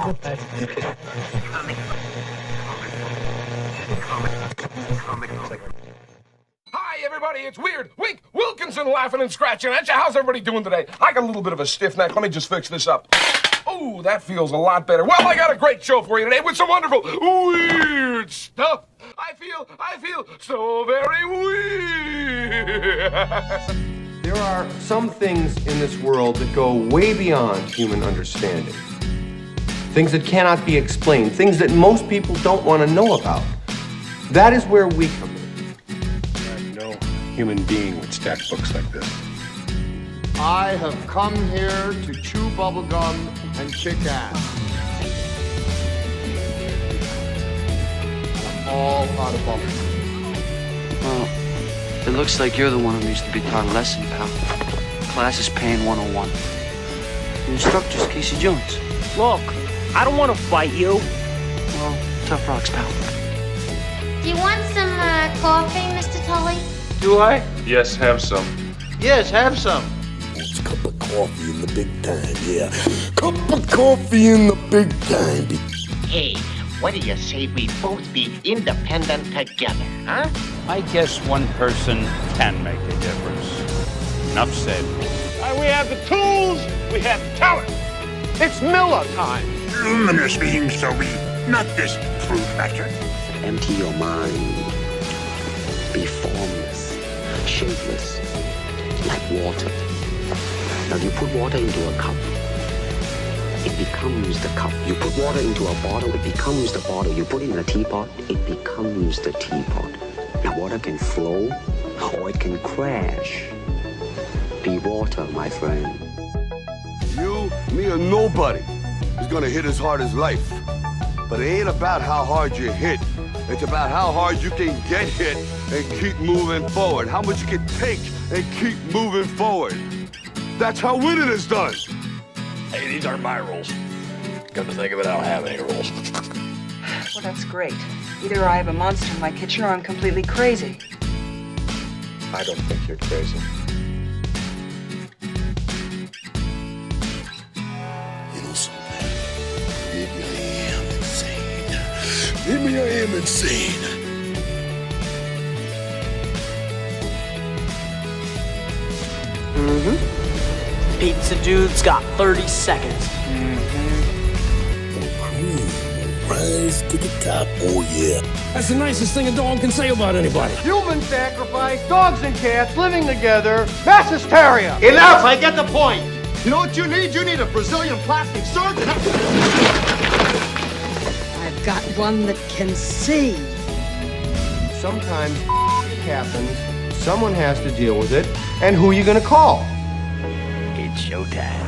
Hi, everybody, it's Weird Wink Wilkinson laughing and scratching at you. How's everybody doing today? I got a little bit of a stiff neck. Let me just fix this up. Oh, that feels a lot better. Well, I got a great show for you today with some wonderful weird stuff. I feel so very weird. There are some things in this world that go way beyond human understanding. Things that cannot be explained, things that most people don't want to know about. That is where we come in. No human being would stack books like this. I have come here to chew bubblegum and kick ass. I'm all out of bubblegum. Well, it looks like you're the one who needs to be taught a lesson, pal. Class is paying 101. The instructor's Casey Jones. Look, I don't want to fight you. Well, tough rocks, pal. Do you want some coffee, Mr. Tully? Do I? Yes, have some. Yes, have some. It's a cup of coffee in the big time, yeah. Cup of coffee in the big time. Hey, what do you say we both be independent together, huh? I guess one person can make a difference. Enough said. We have the tools, we have the talent. It's Miller time. Luminous being so we, not this crude matter. Empty your mind. Be formless, shapeless, like water. Now you put water into a cup, it becomes the cup. You put water into a bottle, it becomes the bottle. You put it in a teapot, it becomes the teapot. Now water can flow, or it can crash. Be water, my friend. You, me, or nobody is gonna hit as hard as life. But it ain't about how hard you hit. It's about how hard you can get hit and keep moving forward. How much you can take and keep moving forward. That's how winning is done. Hey, these aren't my rules. Come to think of it, I don't have any rules. Well, that's great. Either I have a monster in my kitchen or I'm completely crazy. I don't think you're crazy. You know something? Maybe I am insane. Maybe I am insane. Pizza dude's got 30 seconds. Rise to the top, oh yeah. That's the nicest thing a dog can say about anybody. Human sacrifice, dogs and cats living together, mass hysteria. Enough, I get the point. You know what you need? You need a Brazilian plastic surgeon. I've got one that can see. Sometimes happens, someone has to deal with it, and who are you gonna call? It's showtime.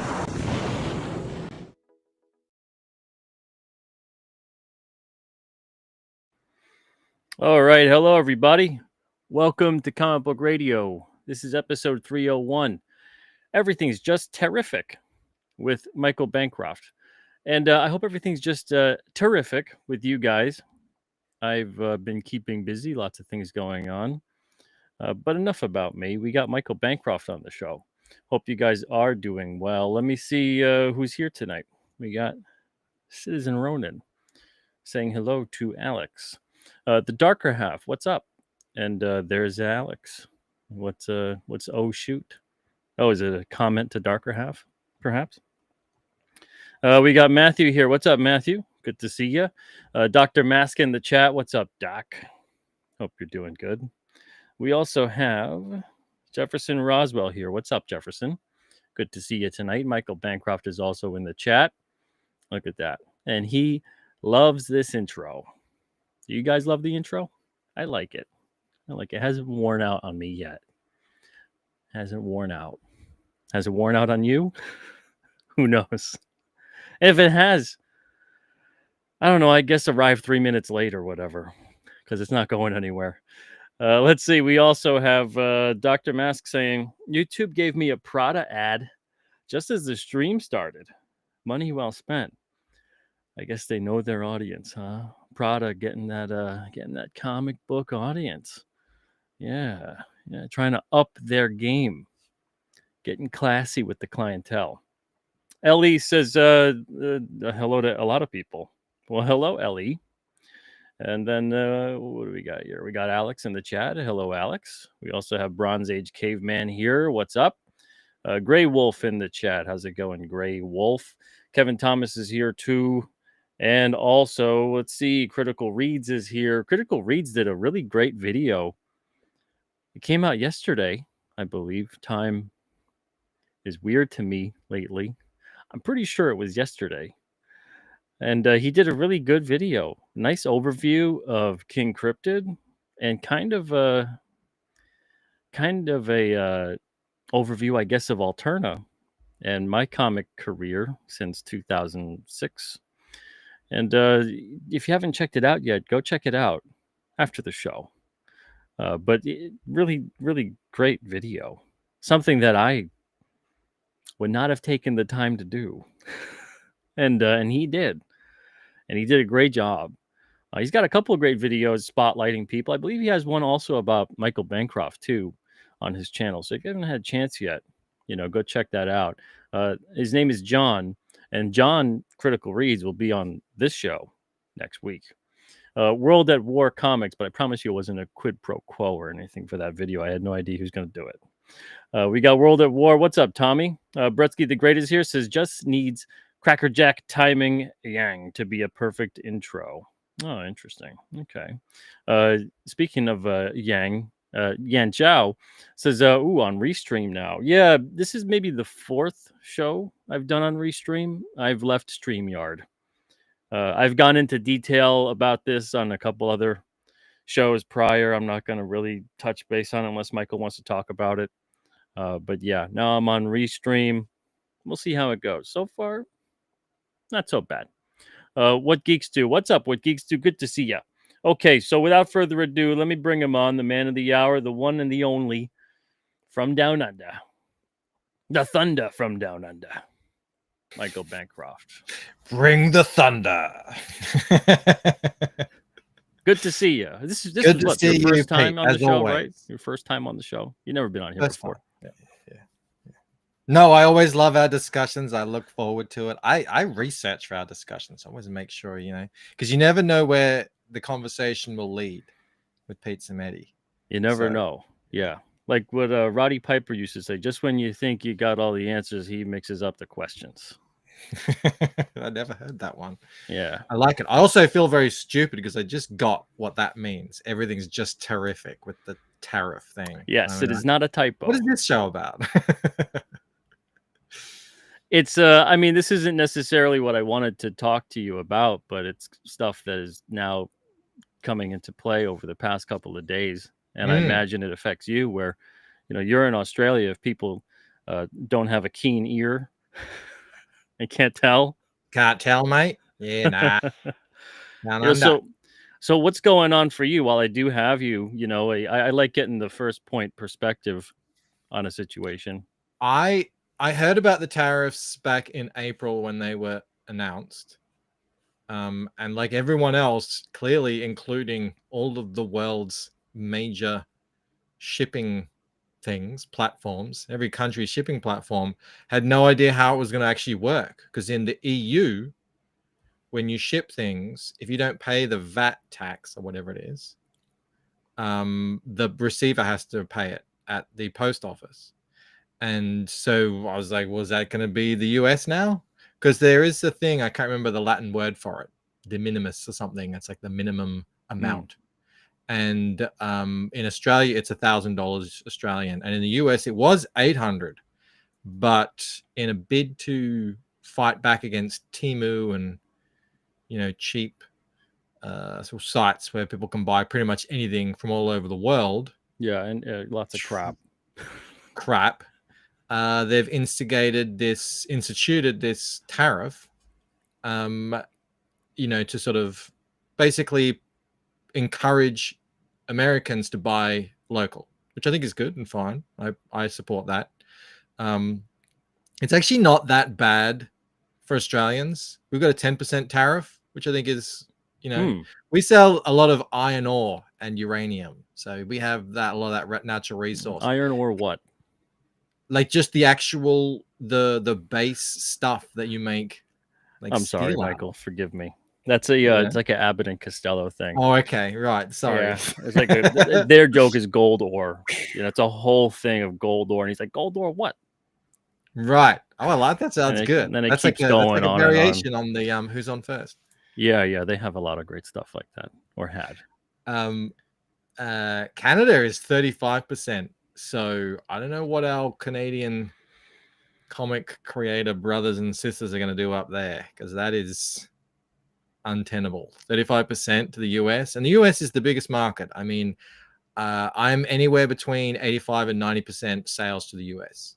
All right. Hello, everybody. Welcome to Comic Book Radio. This is episode 301. Everything's just terrific with Michael Bancroft. And I hope everything's just terrific with you guys. I've been keeping busy, lots of things going on. But enough about me. We got Michael Bancroft on the show. Hope you guys are doing well. Let me see who's here tonight. We got Citizen Ronan saying hello to Alex. The darker half, what's up? And there's Alex. What's oh shoot? Oh, is it a comment to darker half, perhaps? We got Matthew here. What's up, Matthew? Good to see you. Dr. Mask in the chat. What's up, Doc? Hope you're doing good. We also have Jefferson Roswell here. What's up, Jefferson? Good to see you tonight. Michael Bancroft is also in the chat. Look at that. And he loves this intro. Do you guys love the intro? I like it. It hasn't worn out on me yet. Hasn't worn out. Has it worn out on you? Who knows? And if it has, I don't know. I guess arrive 3 minutes late or whatever, because it's not going anywhere. Let's see. We also have Dr. Mask saying, YouTube gave me a Prada ad just as the stream started. Money well spent. I guess they know their audience, huh? Prada getting that comic book audience. Yeah, trying to up their game. Getting classy with the clientele. Ellie says hello to a lot of people. Well, hello, Ellie. And then what do we got here? We got Alex in the chat. Hello, Alex. We also have Bronze Age Caveman here. What's up? Gray Wolf in the chat. How's it going, Gray Wolf? Kevin Thomas is here too. And also, let's see, Critical Reads is here. Critical Reads did a really great video. It came out yesterday, I believe. Time is weird to me lately. I'm pretty sure it was yesterday. And he did a really good video. Nice overview of King Cryptid and kind of a overview, I guess, of Alterna and my comic career since 2006. And if you haven't checked it out yet, go check it out after the show. But really, really great video. Something that I would not have taken the time to do. And he did. And he did a great job. He's got a couple of great videos spotlighting people. I believe he has one also about Michael Bancroft, too, on his channel. So if you haven't had a chance yet, go check that out. His name is John, and John Critical Reads will be on this show next week. World at War Comics, but I promise you it wasn't a quid pro quo or anything for that video. I had no idea who's going to do it. We got World at War. What's up, Tommy? Bretsky the Great is here, says just needs Crackerjack timing Yang to be a perfect intro. Oh, interesting. Okay. Speaking of Yang, Yan Zhao says, on Restream now. Yeah, this is maybe the fourth show I've done on Restream. I've left StreamYard. I've gone into detail about this on a couple other shows prior. I'm not going to really touch base on it unless Michael wants to talk about it. But yeah, now I'm on Restream. We'll see how it goes. So far, not so bad. What Geeks Do? What's up, What Geeks Do? Good to see ya. Okay, so without further ado, let me bring him on, the man of the hour, the one and the only, from down under. The thunder from down under. Michael Bancroft. Bring the thunder. Good to see you. This is what, your first time on the show, right? Your first time on the show. You've never been on here before. Yeah. No, I always love our discussions. I look forward to it. I research for our discussions. I always make sure, because you never know where the conversation will lead with Pete and Eddie. You never know. Yeah. Like what Roddy Piper used to say, just when you think you got all the answers, he mixes up the questions. I never heard that one. Yeah. I like it. I also feel very stupid because I just got what that means. Everything's just terrific with the tariff thing. Yes, it is not a typo. What is this show about? It's this isn't necessarily what I wanted to talk to you about, but it's stuff that is now coming into play over the past couple of days. And I imagine it affects you where, you're in Australia. If people don't have a keen ear, they can't tell. Can't tell, mate. Yeah, nah. So what's going on for you? While I do have you, I like getting the first point perspective on a situation. I heard about the tariffs back in April when they were announced. And like everyone else, clearly including all of the world's major shipping platforms, every country's shipping platform had no idea how it was going to actually work. Because in the EU, when you ship things, if you don't pay the VAT tax or whatever it is, the receiver has to pay it at the post office. And so I was like, was that going to be the US now? Because there is a thing, I can't remember the Latin word for it, de minimis or something. It's like the minimum amount. And in Australia, it's $1,000 Australian. And in the US, it was $800. But in a bid to fight back against Temu and, cheap sort of sites where people can buy pretty much anything from all over the world. Yeah, and lots of crap. They've instituted this tariff, to sort of basically encourage Americans to buy local, which I think is good and fine. I support that. It's actually not that bad for Australians. We've got a 10% tariff, which I think is, we sell a lot of iron ore and uranium. So we have a lot of that natural resource. Iron ore what? Like just the actual the base stuff that you make. Like I'm sorry, steel out. Michael. Forgive me. That's a it's like an Abbott and Costello thing. Oh, okay, right. Sorry. Yeah, it's like their joke is gold ore. It's a whole thing of gold ore, and he's like, gold ore what? Right. Oh, I like that. Sounds good. And then it That's keeps like going a on variation and on the Who's on First. Yeah, they have a lot of great stuff like that, or had. Canada is 35%. So I don't know what our Canadian comic creator brothers and sisters are going to do up there, because that is untenable. 35% to the US, and the US is the biggest market. I mean, I'm anywhere between 85 and 90% sales to the US.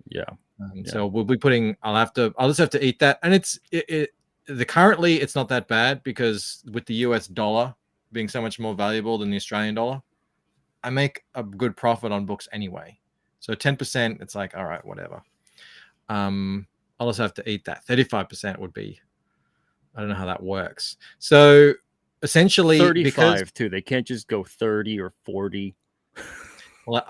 Yeah. So we'll be putting. I'll just have to eat that, and currently it's not that bad, because with the US dollar being so much more valuable than the Australian dollar, I make a good profit on books anyway. So 10%, it's like, all right, whatever. I'll just have to eat that. 35% would be, I don't know how that works. So essentially 35 too. They can't just go 30 or 40. Well,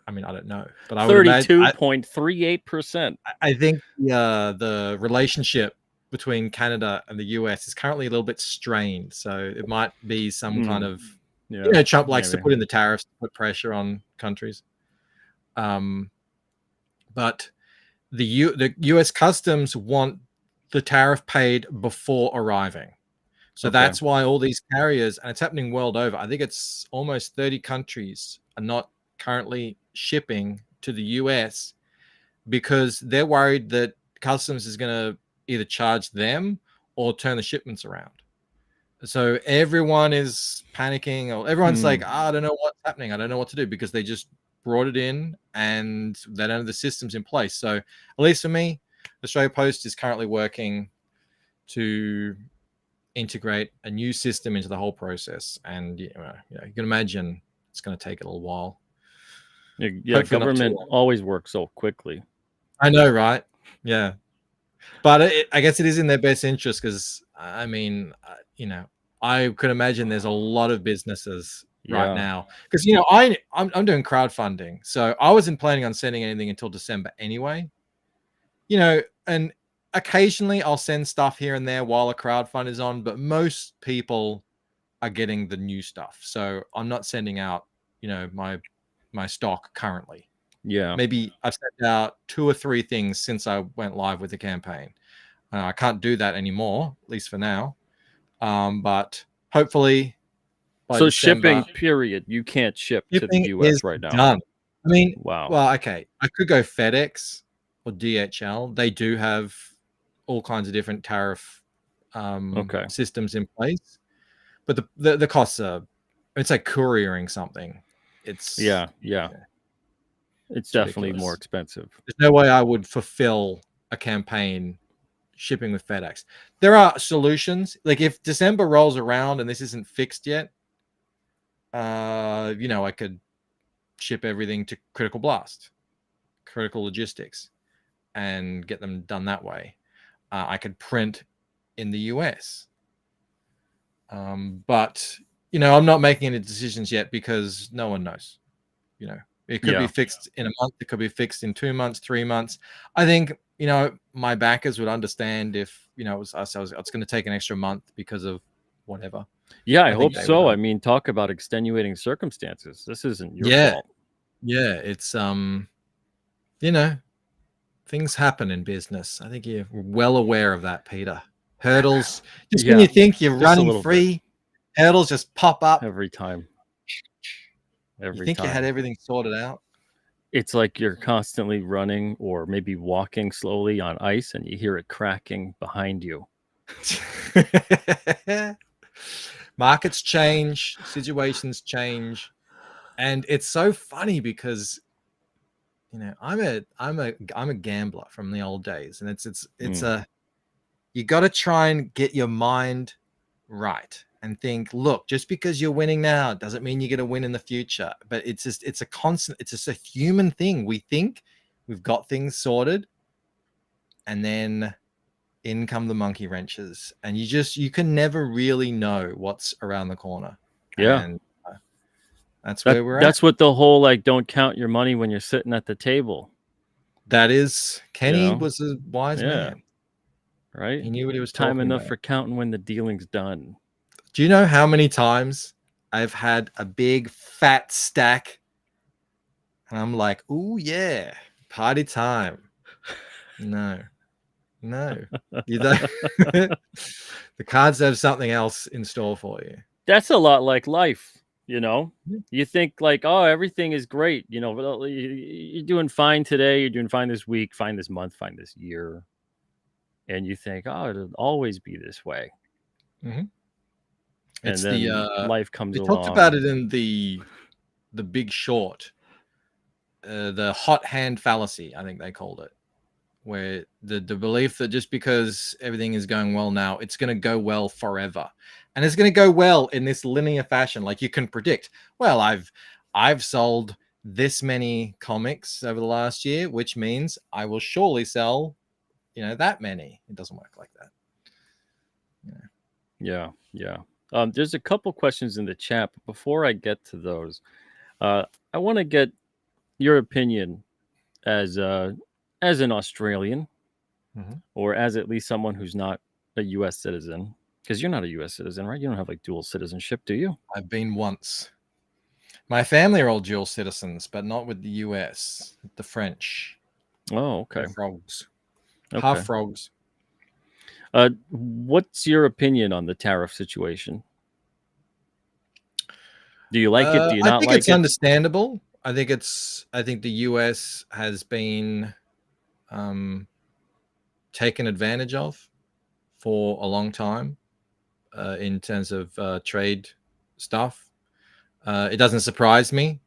I mean, I don't know, but I 32.38%. I think the relationship between Canada and the US is currently a little bit strained. So it might be some kind of, Trump likes to put in the tariffs to put pressure on countries. But the US Customs want the tariff paid before arriving. So that's why all these carriers, and it's happening world over, I think it's almost 30 countries are not currently shipping to the US because they're worried that customs is going to either charge them or turn the shipments around. So everyone is panicking, or everyone's like, I don't know what's happening. I don't know what to do, because they just brought it in and they don't have the systems in place. So at least for me, Australia Post is currently working to integrate a new system into the whole process. And you can imagine it's going to take a little while. Yeah, government always works so quickly. I know, right? Yeah. But I guess it is in their best interest, because, I mean, I could imagine there's a lot of businesses right now. Because, I'm doing crowdfunding. So I wasn't planning on sending anything until December anyway. And occasionally I'll send stuff here and there while a crowdfund is on. But most people are getting the new stuff. So I'm not sending out, my stock currently. Yeah. Maybe I've sent out 2 or 3 things since I went live with the campaign. I can't do that anymore, at least for now. But hopefully by so December, shipping period, you can't ship to the US right now. Done. I mean, wow. Well, okay. I could go FedEx or DHL. They do have all kinds of different tariff systems in place. But the costs are, it's like couriering something. It's yeah. It's definitely ridiculous. More expensive. There's no way I would fulfill a campaign shipping with FedEx. There are solutions. Like if December rolls around and this isn't fixed yet, I could ship everything to Critical Blast, Critical Logistics, and get them done that way. I could print in the US. But, I'm not making any decisions yet because no one knows, It could be fixed in a month. It could be fixed in 2 months, 3 months. I think, my backers would understand if, it was it's going to take an extra month because of whatever. Yeah, I hope so. I mean, talk about extenuating circumstances. This isn't your fault. Yeah, it's, things happen in business. I think you're well aware of that, Peter. Hurdles. Just when you think you're running free, hurdles just pop up. Every time. You think you had everything sorted out? It's like you're constantly running or maybe walking slowly on ice and you hear it cracking behind you. Markets change, situations change, and it's so funny because I'm a gambler from the old days, and it's you got to try and get your mind right and think, look, just because you're winning now doesn't mean you're going to win in the future. But it's just a human thing. We think we've got things sorted, and then in come the monkey wrenches, and you can never really know what's around the corner. Yeah. And that's where we're at. That's what the whole, don't count your money when you're sitting at the table. That is, Kenny You know? was a wise man. Right? He knew what he was Time talking enough about. for counting when the dealing's done. Do you know how many times I've had a big fat stack and I'm like, "Ooh yeah, party time." No. You don't. The cards have something else in store for you. That's a lot like life, you know? You think like, oh, everything is great. You know, you're doing fine today. You're doing fine this week, fine this month, fine this year. And you think, oh, it'll always be this way. Mm-hmm. And It's then the life comes they along. talked about it in the Big Short, the hot hand fallacy, I think they called it, where the belief that just because everything is going well now, it's going to go well forever, and it's going to go well in this linear fashion. Like you can predict, well, I've sold this many comics over the last year, which means I will surely sell, that many. It doesn't work like that. Yeah. There's a couple questions in the chat, but before I get to those, I want to get your opinion as an Australian, or as at least someone who's not a U.S. citizen, because you're not a U.S. citizen, right? You don't have like dual citizenship, do you? I've been once. My family are all dual citizens, but not with the U.S. The French. Oh, okay. They're frogs. Okay. Half frogs. What's your opinion on the tariff situation? Do you like it? Do you not like it? I think it's understandable. I think the US has been taken advantage of for a long time in terms of trade stuff. It doesn't surprise me.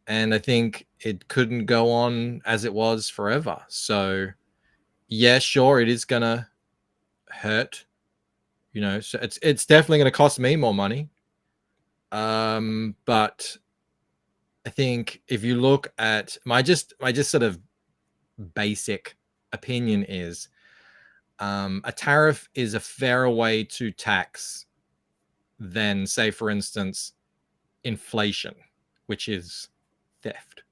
And I think it couldn't go on as it was forever. So, yeah, sure, it is going to hurt. So it's definitely going to cost me more money. But I think if you look at my just sort of basic opinion is a tariff is a fairer way to tax than, say, for instance, inflation, which is theft.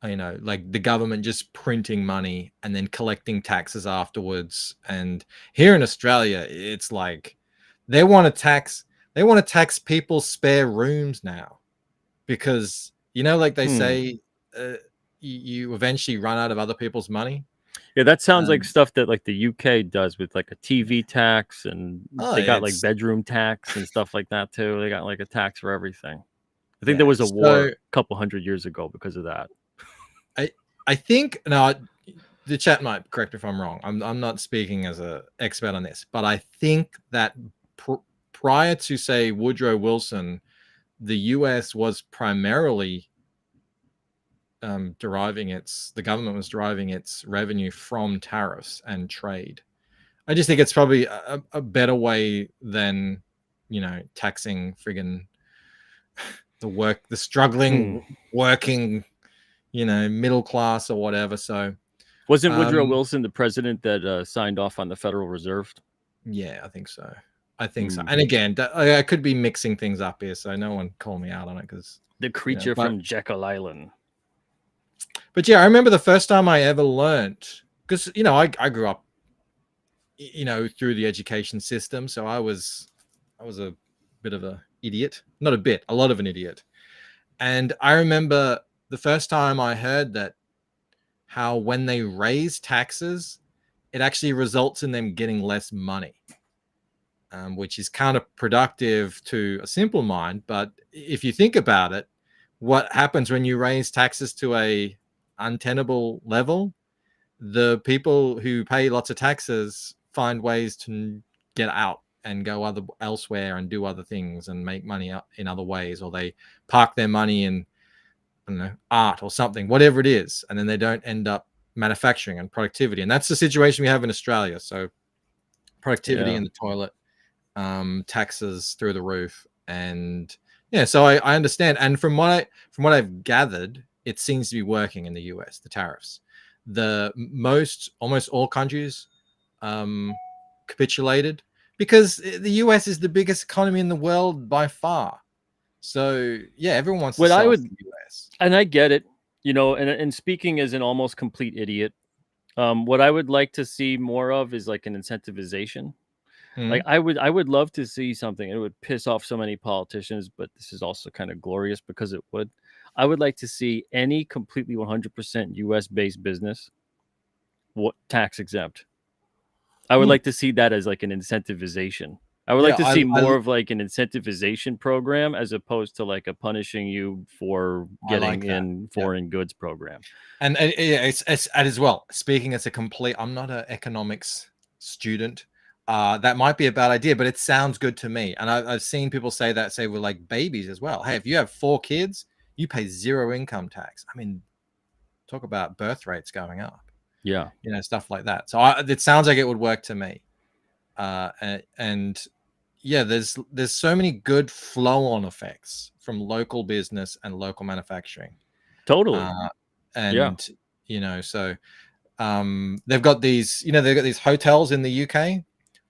Like the government just printing money and then collecting taxes afterwards. And here in Australia, it's like they want to tax people's spare rooms now, because like they say, you eventually run out of other people's money. Yeah, that sounds like stuff that like the UK does with like a TV tax, and they got like bedroom tax and stuff like that too. They got like a tax for everything. I think there was a war a couple hundred years ago because of that. I think now the chat might correct me if I'm wrong. I'm not speaking as an expert on this, but I think that prior to, say, Woodrow Wilson, the US was primarily the government was deriving its revenue from tariffs and trade. I just think it's probably a better way than taxing friggin' the struggling working middle class or whatever. So wasn't Woodrow Wilson the president that signed off on the Federal Reserve? Yeah, I think so. And again, I could be mixing things up here, so no one call me out on it, because the creature from Jekyll Island. But yeah, I remember the first time I ever learned, because I grew up through the education system, so I was a bit of a idiot. Not a bit, a lot of an idiot. And I remember the first time I heard that, how when they raise taxes, it actually results in them getting less money, which is counterproductive to a simple mind. But if you think about it, what happens when you raise taxes to a untenable level? The people who pay lots of taxes find ways to get out and go elsewhere and do other things and make money in other ways, or they park their money in, I don't know, art or something, whatever it is, and then they don't end up manufacturing and productivity. And that's the situation we have in Australia. So productivity in the toilet, taxes through the roof, and so I understand. And from what I've gathered, it seems to be working in the US, the tariffs. Almost all countries capitulated, because the US is the biggest economy in the world by far. So yeah, everyone wants to sell to the US. And I get it. you know, and speaking as an almost complete idiot, what I would like to see more of is like an incentivization. Like Mhm. I would love to see something. It would piss off so many politicians, but this is also kind of glorious because it would. I would like to see any completely 100% US based business tax exempt. I would Hmm. like to see that as like an incentivization. I would like Yeah, to see I more of like an incentivization program as opposed to like a punishing you for I like getting that. in Yeah. foreign goods program. And yeah, it's and as well. Speaking as a complete, I'm not an economics student. That might be a bad idea, but it sounds good to me. And I've seen people say that, say with like babies as well. Hey, if you have 4 kids, you pay 0 income tax. I mean, talk about birth rates going up. Yeah. You know, stuff like that. So it sounds like it would work to me. And yeah, there's so many good flow-on effects from local business and local manufacturing. Totally. Yeah. And you know, so they've got these, you know, they've got these hotels in the UK.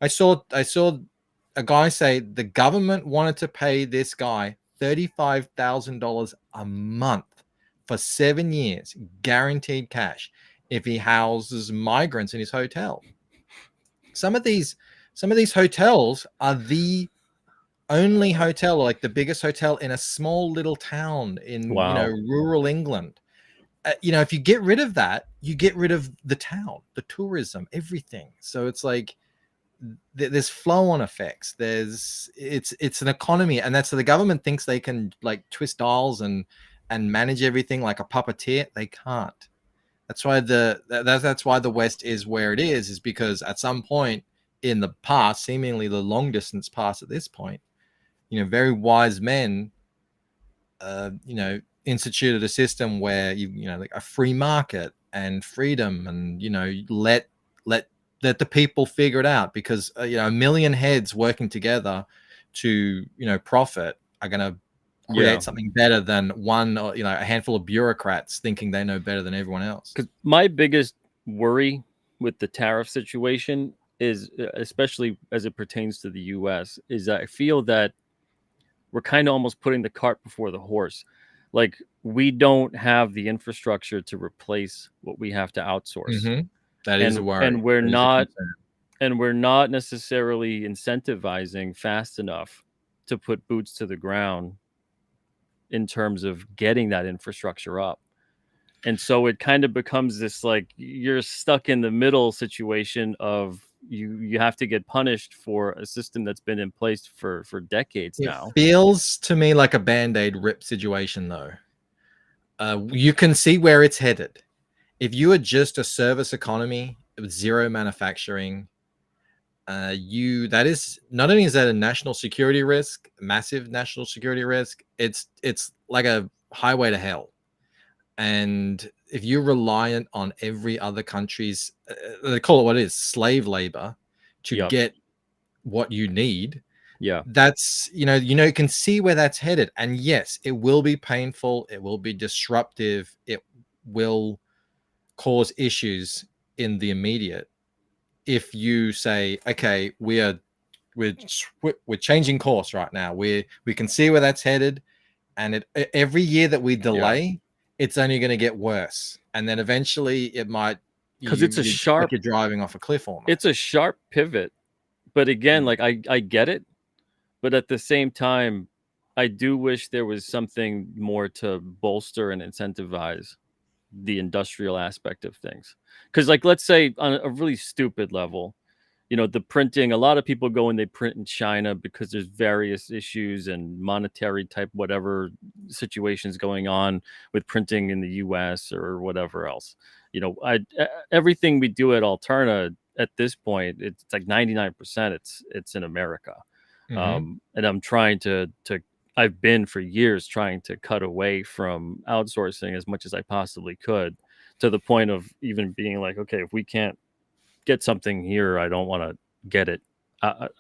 I saw a guy say the government wanted to pay this guy $35,000 a month for 7 years, guaranteed cash, if he houses migrants in his hotel. Some of these hotels are the only hotel, or like the biggest hotel in a small little town in, you know, Wow. rural England. You know, if you get rid of that, you get rid of the town, the tourism, everything. So it's like there's flow-on effects. It's an economy, and that's so the government thinks they can like twist dials and manage everything like a puppeteer. They can't. That's why that's why the West is where it is because at some point in the past, seemingly the long distance past at this point, you know, very wise men, you know, instituted a system where you know, like a free market and freedom, and you know, let the people figure it out, because you know, a million heads working together to, you know, profit are going to create something better than one, you know, a handful of bureaucrats thinking they know better than everyone else. Because my biggest worry with the tariff situation is, especially as it pertains to the US, is that I feel that we're kind of almost putting the cart before the horse. Like we don't have the infrastructure to replace what we have to outsource. Mm-hmm. That is a worry. And we're That is a not concern. and we're not necessarily incentivizing fast enough to put boots to the ground in terms of getting that infrastructure up. And so it kind of becomes this like you're stuck in the middle situation of you have to get punished for a system that's been in place for decades now. It feels to me like a Band-Aid rip situation, though. You can see where it's headed. If you are just a service economy with zero manufacturing, that is not only is that a national security risk, massive national security risk, it's like a highway to hell. And if you're reliant on every other country's, they call it what it is, slave labor, to get what you need, that's, you can see where that's headed. And yes, it will be painful, it will be disruptive, it will cause issues in the immediate. If you say, okay, we're changing course right now, we can see where that's headed, and every year that we delay, it's only going to get worse, and then eventually it might, because it's a sharp, like you're driving off a cliff almost. It's a sharp pivot, but again, like I get it, but at the same time, I do wish there was something more to bolster and incentivize the industrial aspect of things. Because like, let's say on a really stupid level, you know, the printing, a lot of people go and they print in China because there's various issues and monetary type whatever situations going on with printing in the US or whatever else. You know, everything we do at Alterna at this point, it's like 99% it's in America. Mm-hmm. And I'm trying to I've been for years trying to cut away from outsourcing as much as I possibly could, to the point of even being like, okay, if we can't get something here, I don't want to get it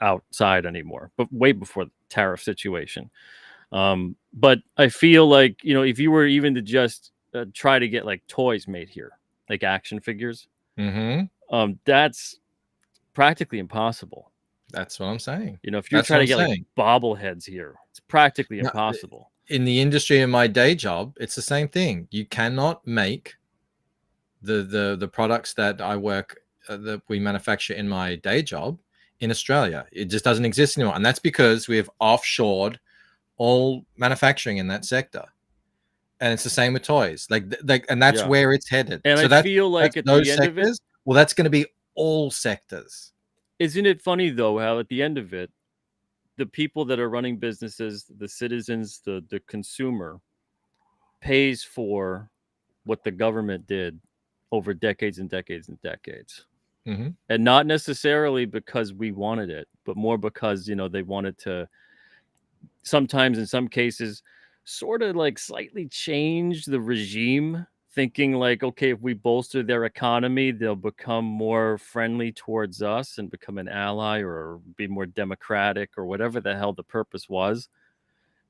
outside anymore, but way before the tariff situation. But I feel like, you know, if you were even to just try to get like toys made here, like action figures, that's practically impossible. That's what I'm saying. You know, if you're trying to get like bobbleheads here, it's practically impossible. in the industry in my day job, it's the same thing. You cannot make the products that I work that we manufacture in my day job in Australia. It just doesn't exist anymore, and that's because we have offshored all manufacturing in that sector. And it's the same with toys, and that's where it's headed. And so I feel like at those the end sectors, of it, well, that's going to be all sectors. Isn't it funny though how at the end of it, the people that are running businesses, the citizens, the consumer pays for what the government did over decades and decades and decades. Mm-hmm. And not necessarily because we wanted it, but more because, they wanted to sometimes in some cases sort of like slightly change the regime, thinking like, okay, if we bolster their economy, they'll become more friendly towards us and become an ally or be more democratic or whatever the hell the purpose was.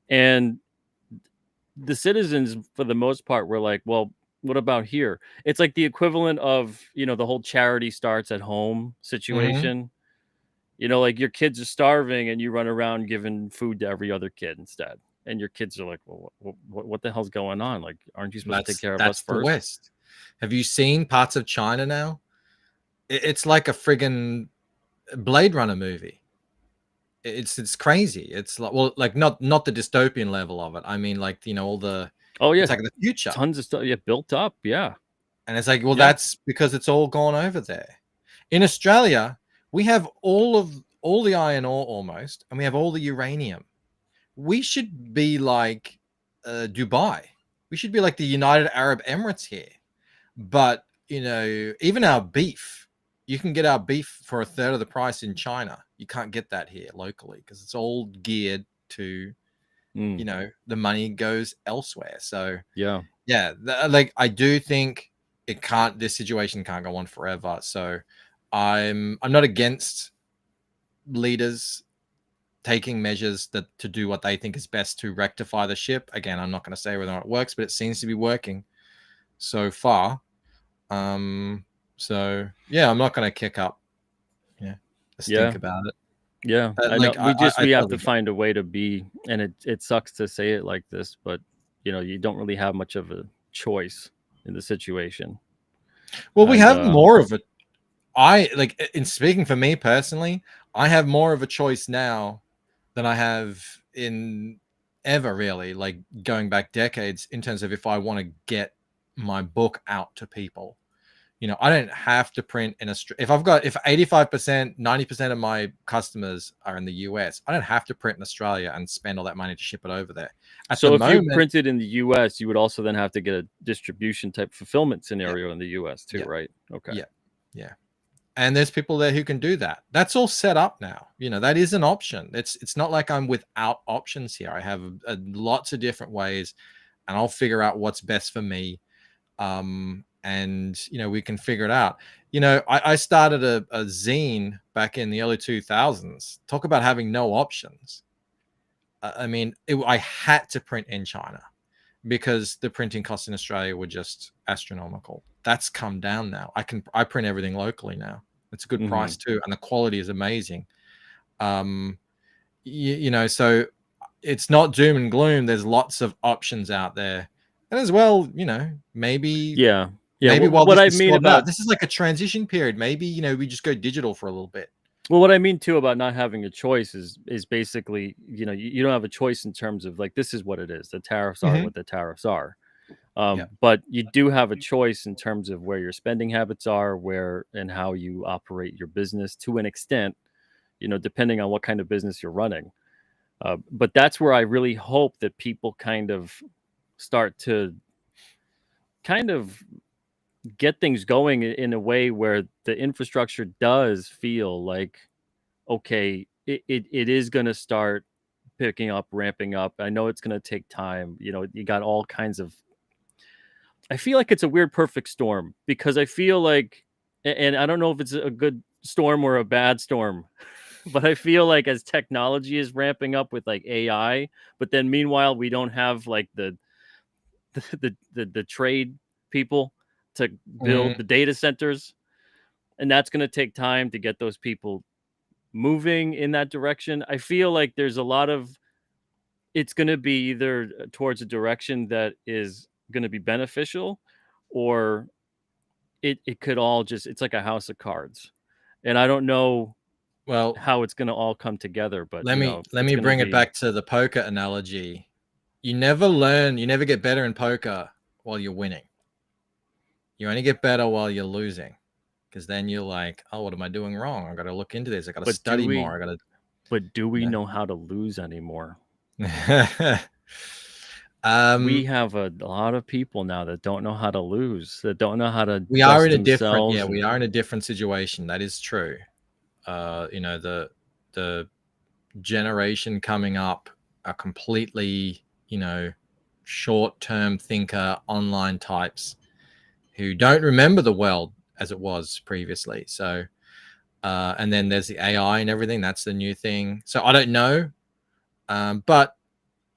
And the citizens, for the most part, were like, well, what about here? It's like the equivalent of, the whole charity starts at home situation. Like your kids are starving and you run around giving food to every other kid instead. And your kids are like, well, what the hell's going on? Like, aren't you supposed to take care of us That's the first? West. Have you seen parts of China now? It's like a friggin' Blade Runner movie. It's crazy. It's like, well, like not the dystopian level of it. I mean, like, all the, it's like the future. Tons of stuff built up. Yeah. And it's like, well, that's because it's all gone over there. In Australia, we have all the iron ore almost, and we have all the uranium. We should be like Dubai. We should be like the United Arab Emirates here. But, even our beef, you can get our beef for a third of the price in China. You can't get that here locally because it's all geared to, the money goes elsewhere. So, I do think this situation can't go on forever. So I'm not against leaders taking measures to do what they think is best to rectify the ship. Again, I'm not going to say whether or not it works, but it seems to be working so far. So yeah, I'm not going to kick up a stink about it. Yeah, we have to find a way to be, and it sucks to say it like this, but you don't really have much of a choice in the situation. Well, we have more of in speaking for me personally, I have more of a choice now than I have in ever, really, like going back decades, in terms of if I want to get my book out to people. I don't have to print in if 85%, 90% of my customers are in the US, I don't have to print in Australia and spend all that money to ship it over there. So if you printed in the US, you would also then have to get a distribution type fulfillment scenario in the US too, right? Okay. Yeah. And there's people there who can do that. That's all set up now. That is an option. It's not like I'm without options here. I have lots of different ways, and I'll figure out what's best for me. And we can figure it out. I started a zine back in the early 2000s. Talk about having no options. I mean, I had to print in China because the printing costs in Australia were just astronomical. That's come down now. I print everything locally now. It's a good price too, and the quality is amazing. So it's not doom and gloom. There's lots of options out there, and as well, maybe maybe what I mean about this is like a transition period. Maybe we just go digital for a little bit. Well, what I mean too about not having a choice is basically, you don't have a choice in terms of like, this is what it is. The tariffs are what the tariffs are. But you do have a choice in terms of where your spending habits are, where and how you operate your business to an extent, depending on what kind of business you're running. But that's where I really hope that people kind of start to kind of get things going in a way where the infrastructure does feel like, okay, it is going to start picking up, ramping up. I know it's going to take time. You got all kinds of, I feel like it's a weird perfect storm, because I feel like, and I don't know if it's a good storm or a bad storm, but I feel like as technology is ramping up with like AI, but then meanwhile, we don't have like the trade people to build the data centers, and that's going to take time to get those people moving in that direction. I feel like there's a lot of it's going to be either towards a direction that is going to be beneficial, or it could all just, it's like a house of cards. And I don't know Well, how it's going to all come together, but let me it's going to bring it be, back to the poker analogy. You never learn, you never get better in poker while you're winning. You only get better while you're losing, because then you're like, oh, what am I doing wrong? I got to look into this. I got to study more. But do we know how to lose anymore? We have a lot of people now that don't know how to lose, that don't know how to. We are in a different, we are in a different situation. That is true. The generation coming up are completely, short-term thinker, online types who don't remember the world as it was previously. So, and then there's the AI and everything. That's the new thing. So I don't know, but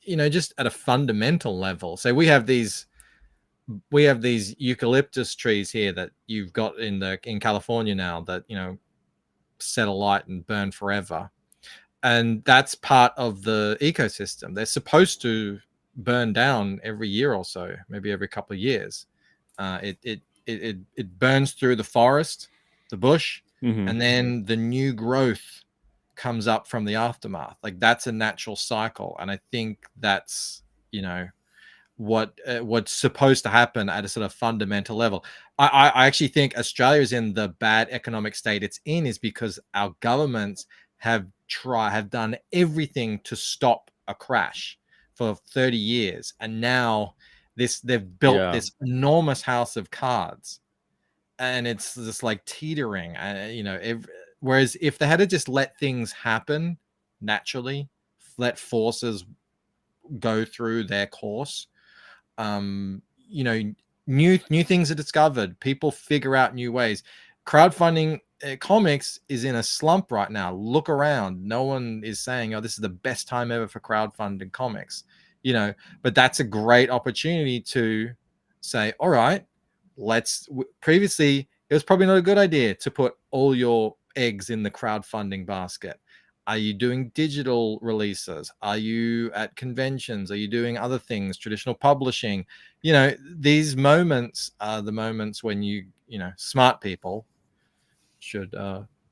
just at a fundamental level. So we have these eucalyptus trees here that you've got in California now that set alight and burn forever, and that's part of the ecosystem. They're supposed to burn down every year or so, maybe every couple of years. It burns through the forest, the bush, and then the new growth comes up from the aftermath. Like, that's a natural cycle, and I think that's what's supposed to happen at a sort of fundamental level. I actually think Australia is in the bad economic state it's in is because our governments have done everything to stop a crash for 30 years, and now they've built this enormous house of cards, and it's just like teetering. Whereas if they had to just let things happen naturally, let forces go through their course, new things are discovered, people figure out new ways. Crowdfunding comics is in a slump right now. Look around, no one is saying, oh, this is the best time ever for crowdfunding comics, but that's a great opportunity to say, all right, previously it was probably not a good idea to put all your eggs in the crowdfunding basket. Are you doing digital releases? Are you at conventions? Are you doing other things, traditional publishing? These moments are the moments when smart people should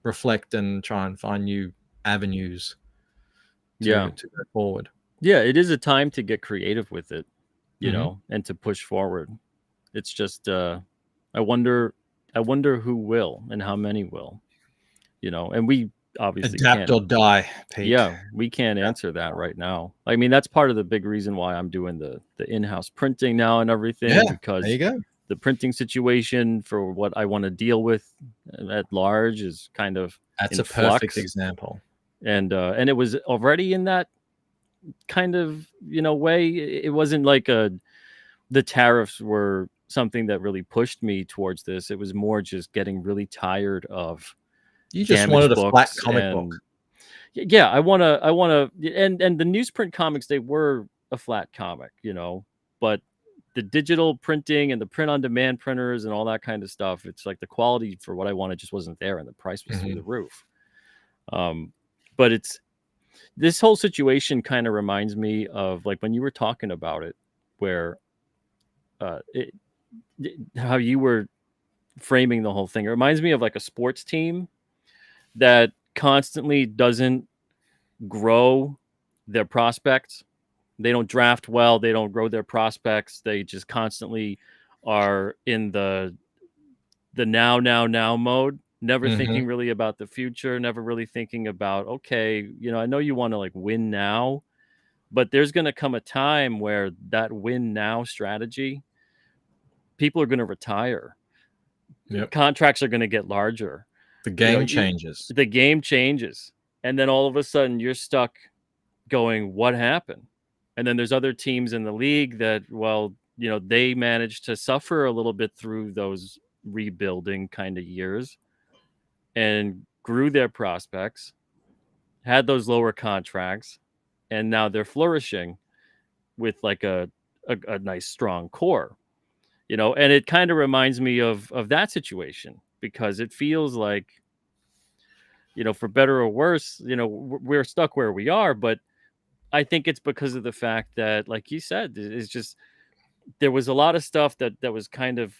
reflect and try and find new avenues to go forward. Yeah, it is a time to get creative with it, and to push forward. It's just, I wonder who will and how many will, and we obviously adapt or die, Pete. Yeah, we can't answer that right now. I mean, that's part of the big reason why I'm doing the in-house printing now and everything, because there you go. The printing situation for what I want to deal with at large is kind of that's in a perfect flux. Example. And it was already in that kind of way. It wasn't like the tariffs were something that really pushed me towards this. It was more just getting really tired of. You just wanted a flat comic book. Yeah, I want to, and the newsprint comics, they were a flat comic, but the digital printing and the print on demand printers and all that kind of stuff, it's like the quality for what I wanted just wasn't there, and the price was through the roof. But this whole situation kind of reminds me of like when you were talking about it, where how you were framing the whole thing. It reminds me of like a sports team that constantly doesn't grow their prospects. They don't draft well. They don't grow their prospects. They just constantly are in the now mode, never thinking really about the future, never really thinking about, okay, I know you want to like win now, but there's going to come a time where that win now strategy, people are going to retire. Contracts are going to get larger. The game changes. The game changes. And then all of a sudden you're stuck going, what happened? And then there's other teams in the league that, they managed to suffer a little bit through those rebuilding kind of years and grew their prospects, had those lower contracts, and now they're flourishing with like a nice strong core, and it kind of reminds me of that situation, because it feels like, for better or worse, we're stuck where we are, but I think it's because of the fact that, like you said, it's just there was a lot of stuff that was kind of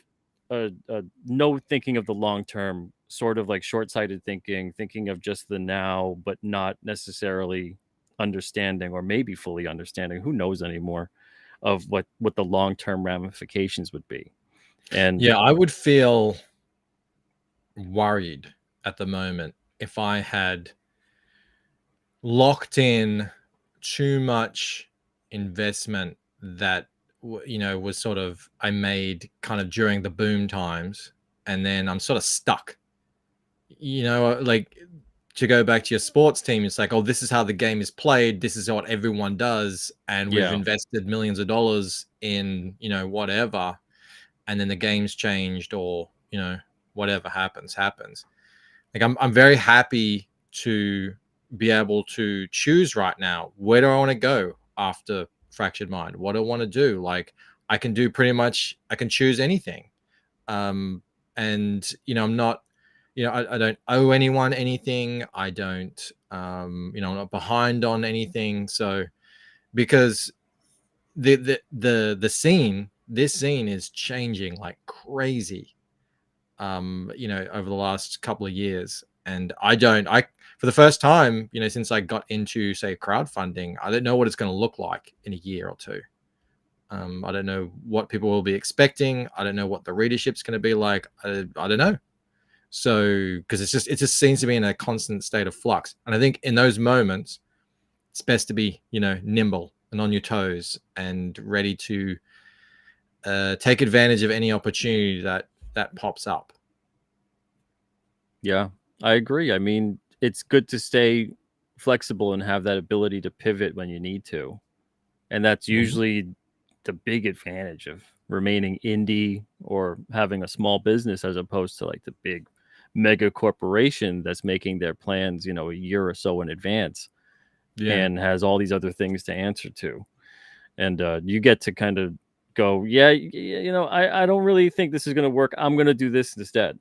no thinking of the long term, sort of like short-sighted thinking of just the now, but not necessarily understanding, or maybe fully understanding, who knows anymore, of what the long-term ramifications would be. And yeah, I would feel worried at the moment if I had locked in too much investment that was sort of I made kind of during the boom times, and then I'm sort of stuck. Like, to go back to your sports team, it's like, oh, this is how the game is played, this is what everyone does, and we've invested millions of dollars in whatever, and then the game's changed, or whatever happens. Like, I'm very happy to be able to choose right now, where do I want to go after Fractured Mind, what do I want to do. Like, I can choose anything. And I'm not, I don't owe anyone anything. I don't, I'm not behind on anything. So, because this scene is changing like crazy, over the last couple of years. And for the first time, since I got into, say, crowdfunding, I don't know what it's going to look like in a year or two. I don't know what people will be expecting. I don't know what the readership's going to be like. I don't know. So, because it just seems to be in a constant state of flux. And I think in those moments, it's best to be, nimble and on your toes and ready to take advantage of any opportunity that pops up. Yeah, I agree. I mean, it's good to stay flexible and have that ability to pivot when you need to. And that's usually the big advantage of remaining indie or having a small business, as opposed to like the big mega corporation that's making their plans, a year or so in advance, and has all these other things to answer to. And you get to kind of go, I don't really think this is going to work, I'm going to do this instead.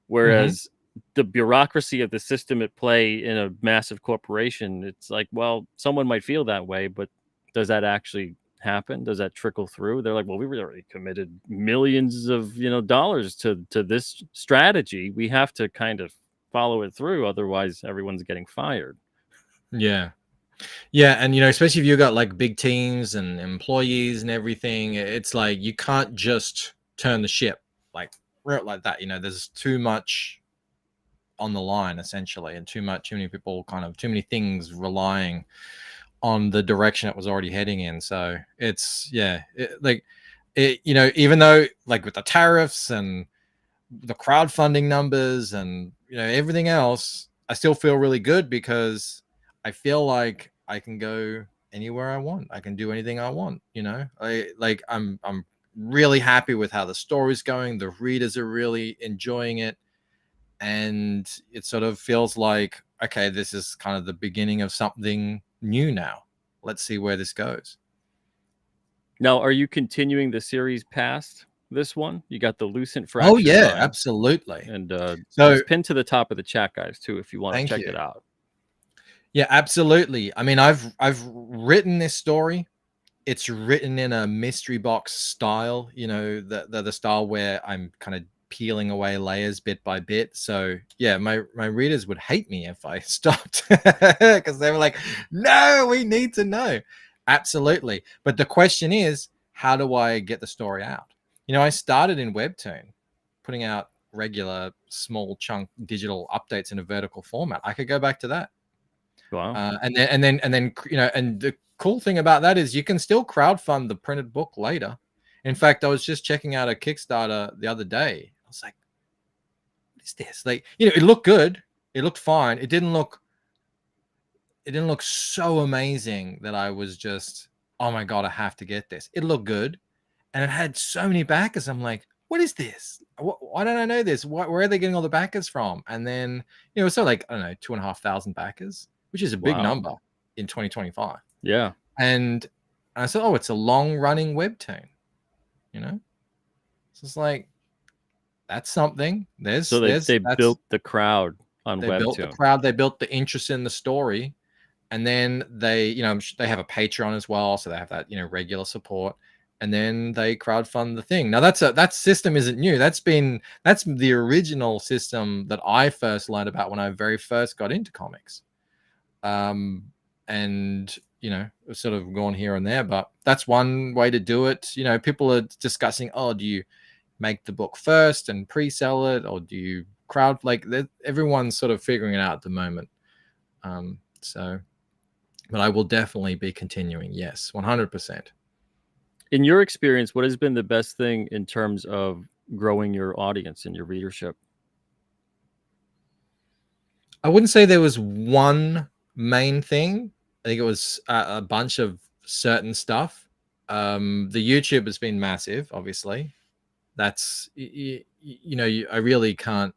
Whereas the bureaucracy of the system at play in a massive corporation, it's like, well, someone might feel that way, but does that actually happen? Does that trickle through? They're like, well, we already committed millions of dollars to this strategy. We have to kind of follow it through, otherwise everyone's getting fired. Yeah, and especially if you got like big teams and employees and everything, it's like you can't just turn the ship like that. There's too much on the line, essentially, and too many people, too many things relying on the direction it was already heading in. So it's even though, like, with the tariffs and the crowdfunding numbers and everything else, I still feel really good, because I feel like I can go anywhere I want. I can do anything I want. I'm really happy with how the story's going. The readers are really enjoying it, and it sort of feels like, okay, this is kind of the beginning of something new now. Let's see where this goes. Now, are you continuing the series past this one? You got the Lucent Fracture. Oh yeah, absolutely. And so it's pinned to the top of the chat, guys, too, if you want to check it out. Yeah, absolutely. I mean, I've written this story. It's written in a mystery box style, the style where I'm kind of peeling away layers bit by bit. So yeah, my readers would hate me if I stopped, because they were like, no, we need to know. Absolutely. But the question is, how do I get the story out? I started in Webtoon, putting out regular small chunk digital updates in a vertical format. I could go back to that. Wow. And then and the cool thing about that is you can still crowdfund the printed book later. In fact, I was just checking out a Kickstarter the other day. I was like, what is this? Like, it looked good. It looked fine. It didn't look so amazing that I was just, oh my God, I have to get this. It looked good. And it had so many backers. I'm like, what is this? Why don't I know this? Where are they getting all the backers from? And then, so like, I don't know, 2,500 backers, which is a big number in 2025. Yeah. And I said, oh, it's a long running webtoon, so it's like, that's something. So they built the crowd on Webtoon. They built the crowd. They built the interest in the story. and then they, they have a Patreon as well, so they have that, regular support, and then they crowdfund the thing. Now that system isn't new. That's the original system that I first learned about when I very first got into comics. And it's sort of gone here and there, but that's one way to do it. People are discussing, do you make the book first and pre-sell it, or do you crowd, everyone's sort of figuring it out at the moment. But I will definitely be continuing. Yes, 100%. In your experience, what has been the best thing in terms of growing your audience and your readership? I wouldn't say there was one main thing. I think it was a bunch of certain stuff. The YouTube has been massive, obviously. That's, I really can't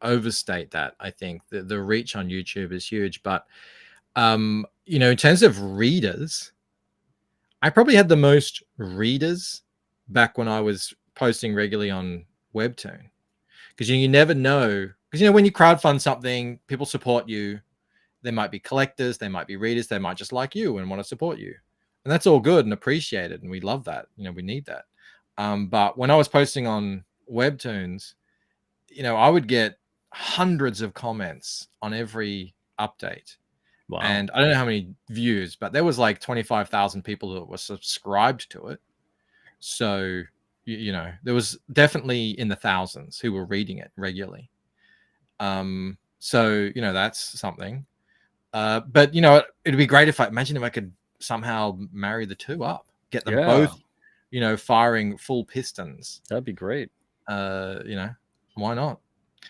overstate that. I think the reach on YouTube is huge. But, in terms of readers, I probably had the most readers back when I was posting regularly on Webtoon. Because you never know. Because, when you crowdfund something, people support you. There might be collectors, they might be readers, they might just like you and want to support you. And that's all good and appreciated. And we love that. We need that. But when I was posting on Webtoons, I would get hundreds of comments on every update. Wow. And I don't know how many views, but there was like 25,000 people that were subscribed to it. So, there was definitely in the thousands who were reading it regularly. So, that's something. But it'd be great if imagine if I could somehow marry the two up, get them both, firing full pistons. That'd be great. Why not?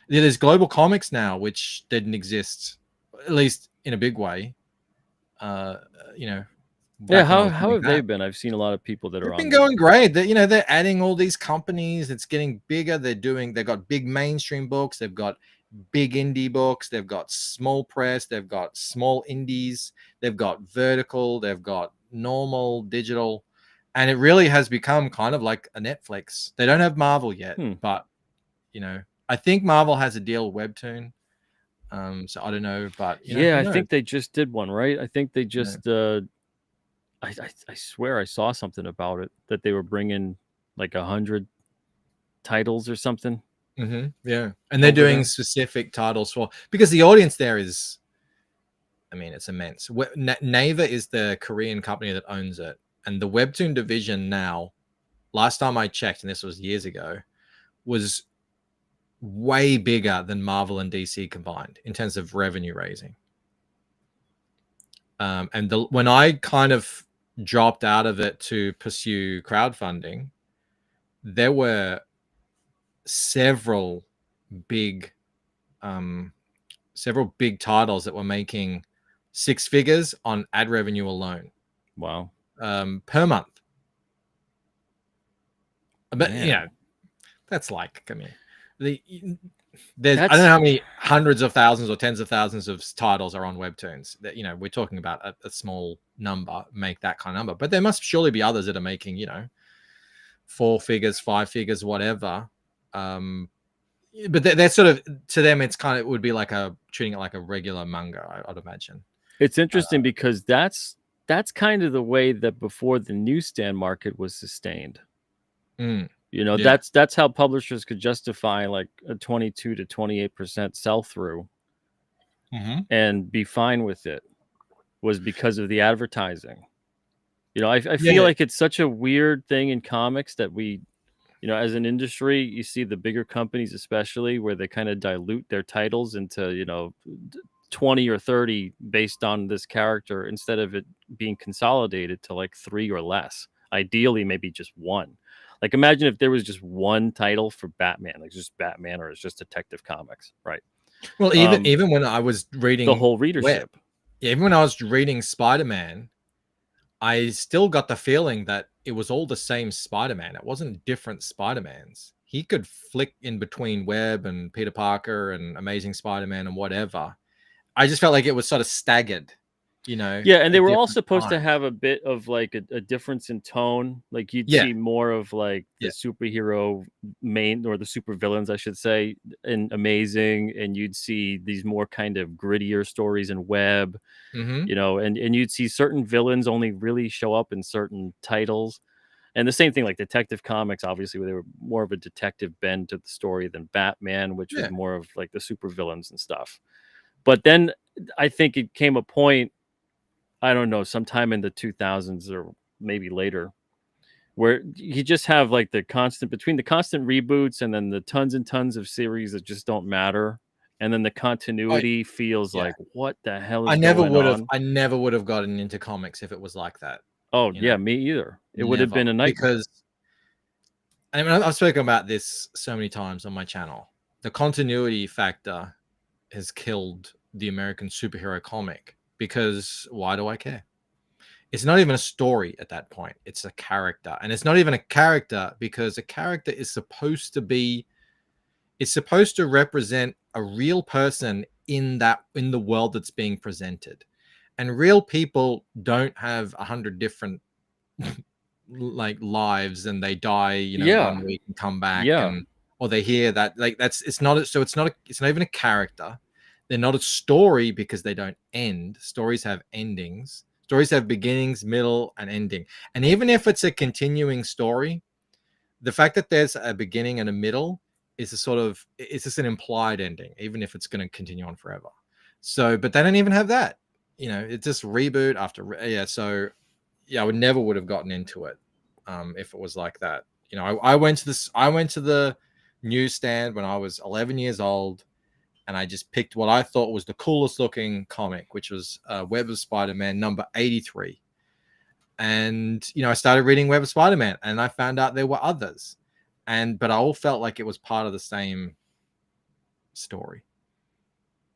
Yeah, there's global comics now, which didn't exist, at least in a big way. How have they been? I've seen a lot of people that They've are been on going great. They're adding all these companies. It's getting bigger. They've got big mainstream books. They've got big indie books. They've got small press. They've got small indies. They've got vertical. They've got normal digital. And it really has become kind of like a Netflix. They don't have Marvel yet, but I think Marvel has a deal with Webtoon. So I don't know, but I think they just did one, right? I think they just I swear I saw something about it, that they were bringing like 100 titles or something. Yeah, and they're doing specific titles because the audience there is, it's immense. Naver is the Korean company that owns it, and the Webtoon division now, last time I checked, and this was years ago, was way bigger than Marvel and DC combined in terms of revenue raising. And when I kind of dropped out of it to pursue crowdfunding, there were several big titles that were making six figures on ad revenue alone. Wow. Per month. But that's like, I don't know how many hundreds of thousands or tens of thousands of titles are on Webtoons. That we're talking about a small number, make that kind of number. But there must surely be others that are making 4 figures, 5 figures, whatever. But they're sort of, to them, it would be like treating it like a regular manga, I'd imagine. It's interesting because that's kind of the way that before the newsstand market was sustained. That's how publishers could justify like a 22 to 28% sell through and be fine with it, was because of the advertising. I feel like it's such a weird thing in comics that we, as an industry, you see the bigger companies, especially, where they kind of dilute their titles into, 20 or 30 based on this character, instead of it being consolidated to like 3 or less. Ideally, maybe just 1. Like, imagine if there was just 1 title for Batman, like just Batman, or it's just Detective Comics, right? Well, even when I was reading the whole readership, even when I was reading Spider-Man, I still got the feeling that it was all the same Spider-Man. It wasn't different Spider-Mans. He could flick in between Webb and Peter Parker and Amazing Spider-Man and whatever. I just felt like it was sort of staggered. you know. Yeah, and they at were all different supposed to times. have a bit of like a difference in tone. Like you'd Yeah. see more of like the Yeah. superhero main or the supervillains, I should say, in Amazing, and you'd see these more kind of grittier stories in Web, Mm-hmm. you know, and you'd see certain villains only really show up in certain titles. And the same thing like Detective Comics, obviously, where they were more of a detective bend to the story than Batman, which was Yeah. more of like the supervillains and stuff. But then I think it came a point, I don't know, sometime in the 2000s or maybe later, where you just have like the constant between the constant reboots and then the tons and tons of series that just don't matter. And then the continuity feels Yeah. like, what the hell I is never going would have. on? I never would have gotten into comics if it was like that. Oh, You yeah, know, me either. It would have never, been a nightmare. because I mean, I've spoken about this so many times on my channel. The continuity factor has killed the American superhero comic, because why do I care? It's not even a story at that point. It's a character. And it's not even a character because a character is supposed to be, it's supposed to represent a real person in the world that's being presented. And real people don't have 100 different like lives, and they die, you know, Yeah. 1 week and come back, Yeah. and or they hear that, like, that's, it's not, so it's not even a character. They're not a story because they don't end. Stories have endings. Stories have beginnings, middle, and ending. And even if it's a continuing story, the fact that there's a beginning and a middle is a sort of, it's just an implied ending, even if it's going to continue on forever. So, but they don't even have that. You know, it's just reboot after yeah. So yeah, I would have gotten into it if it was like that. You know, I went to the newsstand when I was 11 years old, and I just picked what I thought was the coolest looking comic, which was Web of Spider-Man number 83. And, you know, I started reading Web of Spider-Man, and I found out there were others. But I all felt like it was part of the same story.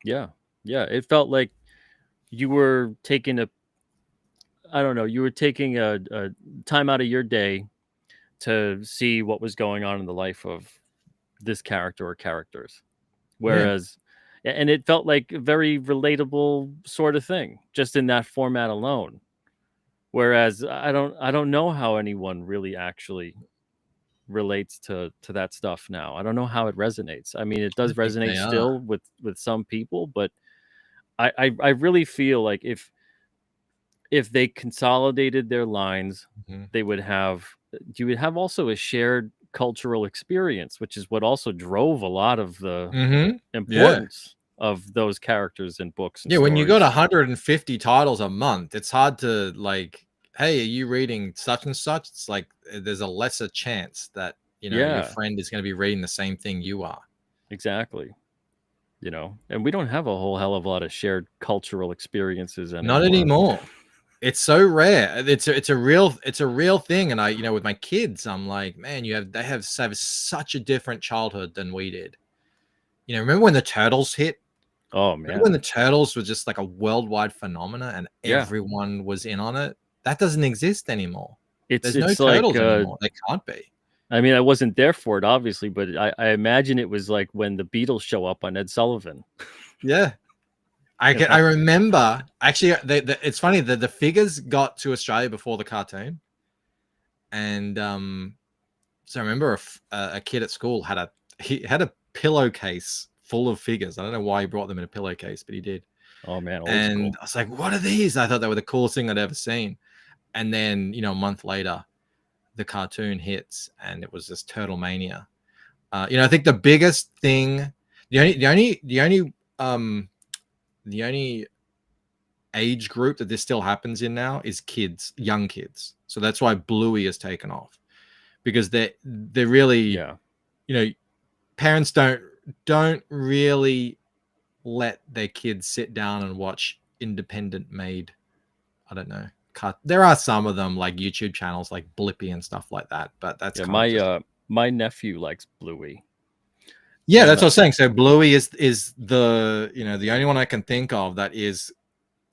Yeah. Yeah. It felt like you were taking you were taking a time out of your day to see what was going on in the life of this character or characters. Whereas, and it felt like a very relatable sort of thing, just in that format alone. Whereas I don't know how anyone really actually relates to that stuff now. I don't know how it resonates. I mean, it does resonate still with some people, but I really feel like if they consolidated their lines, they would have, you would have also a shared cultural experience, which is what also drove a lot of the importance of those characters in books and Yeah, when you got stories. 150 titles a month, it's hard to, like, hey, are you reading such and such? It's like there's a lesser chance that, you know, your friend is going to be reading the same thing you are. Exactly. You know, and we don't have a whole hell of a lot of shared cultural experiries anymore. Not anymore. It's so rare. It's a real thing. And I, you know, with my kids, I'm like, man, they have such a different childhood than we did. You know, remember when the Turtles hit? Oh man. Remember when the Turtles were just like a worldwide phenomena and everyone was in on it? That doesn't exist anymore. There's no Turtles anymore. They can't be. I mean, I wasn't there for it, obviously, but I imagine it was like when the Beatles show up on Ed Sullivan. Yeah. I remember, actually, it's funny that the figures got to Australia before the cartoon. And so I remember a kid at school had a pillowcase full of figures. I don't know why he brought them in a pillowcase, but he did. Oh man, old and school. I was like, what are these? I thought they were the coolest thing I'd ever seen. And then, you know, a month later, the cartoon hits, and it was this Turtle Mania. You know, I think the biggest thing, the only age group that this still happens in now is kids, young kids. So that's why Bluey has taken off, because they're really, you know, parents don't really let their kids sit down and watch independent made, I don't know, there are some of them like YouTube channels like Blippi and stuff like that, but that's my nephew likes Bluey. Yeah, that's what I was saying. So Bluey is the, you know, the only one I can think of that is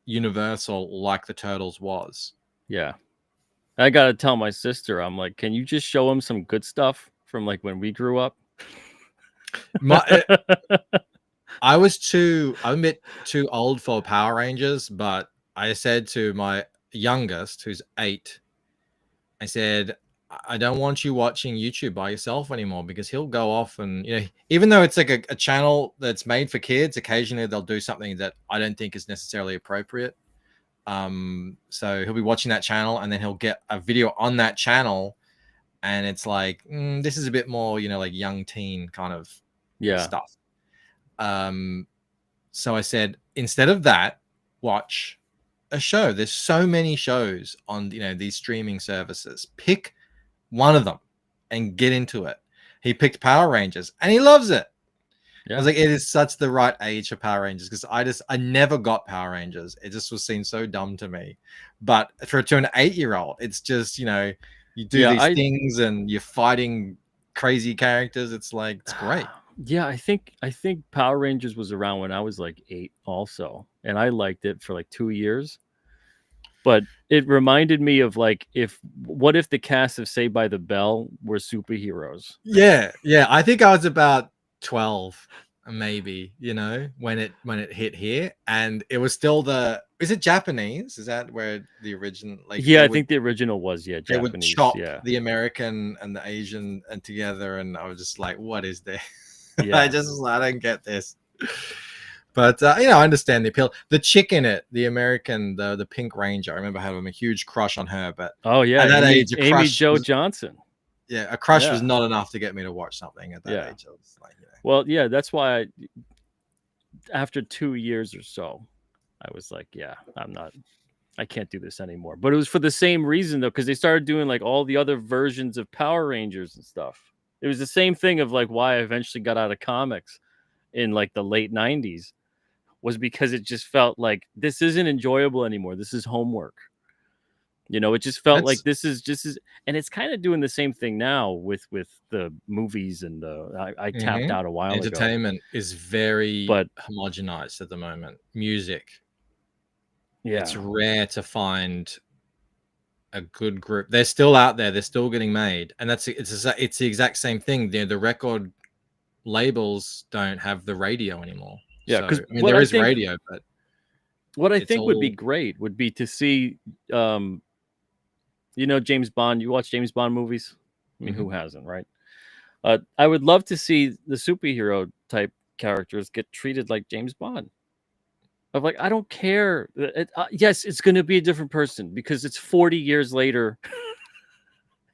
universal like the Turtles was. Yeah. I gotta tell my sister, I'm like, can you just show him some good stuff from like when we grew up? I'm a bit too old for Power Rangers, but I said to my youngest, who's 8, I said, I don't want you watching YouTube by yourself anymore, because he'll go off and, even though it's like a channel that's made for kids, occasionally they'll do something that I don't think is necessarily appropriate. So he'll be watching that channel, and then he'll get a video on that channel, and it's like, this is a bit more, like young teen kind of stuff. So I said, instead of that, watch a show. There's so many shows on, these streaming services. Pick one of them and get into it. He picked Power Rangers, and he loves it. I was like, it is such the right age for Power Rangers, because I never got Power Rangers. It just was seen so dumb to me. But to an 8-year-old, it's just, you do these things and you're fighting crazy characters. It's like, it's great. Yeah, I think Power Rangers was around when I was like 8 also, and I liked it for like 2 years. But it reminded me of like, what if the cast of Saved by the Bell were superheroes? Yeah, I think I was about 12, maybe, when it hit here, and it was still is it Japanese? Is that where the original, like? Yeah, I think the original was Japanese. They would chop the American and the Asian and together, and I was just like, what is this? I don't get this. But I understand the appeal. The chick in it, the American, the Pink Ranger, I remember having a huge crush on her. But at that age, Amy Jo Johnson. Yeah, a crush was not enough to get me to watch something at that age. I was like, Well, yeah, that's why after 2 years or so, I was like, I can't do this anymore. But it was for the same reason, though, because they started doing like all the other versions of Power Rangers and stuff. It was the same thing of like why I eventually got out of comics in like the late 90s, was because it just felt like this isn't enjoyable anymore. This is homework. It just felt like this is and it's kind of doing the same thing now with the movies and I tapped out a while ago. Entertainment is very homogenized at the moment. Music. Yeah. It's rare to find a good group. They're still out there. They're still getting made. And it's the exact same thing. The record labels don't have the radio anymore. Yeah, because there is radio, but what I think would be great would be to see, James Bond. You watch James Bond movies? I mean, who hasn't, right? I would love to see the superhero type characters get treated like James Bond. Of like, I don't care. Yes, it's going to be a different person because it's 40 years later,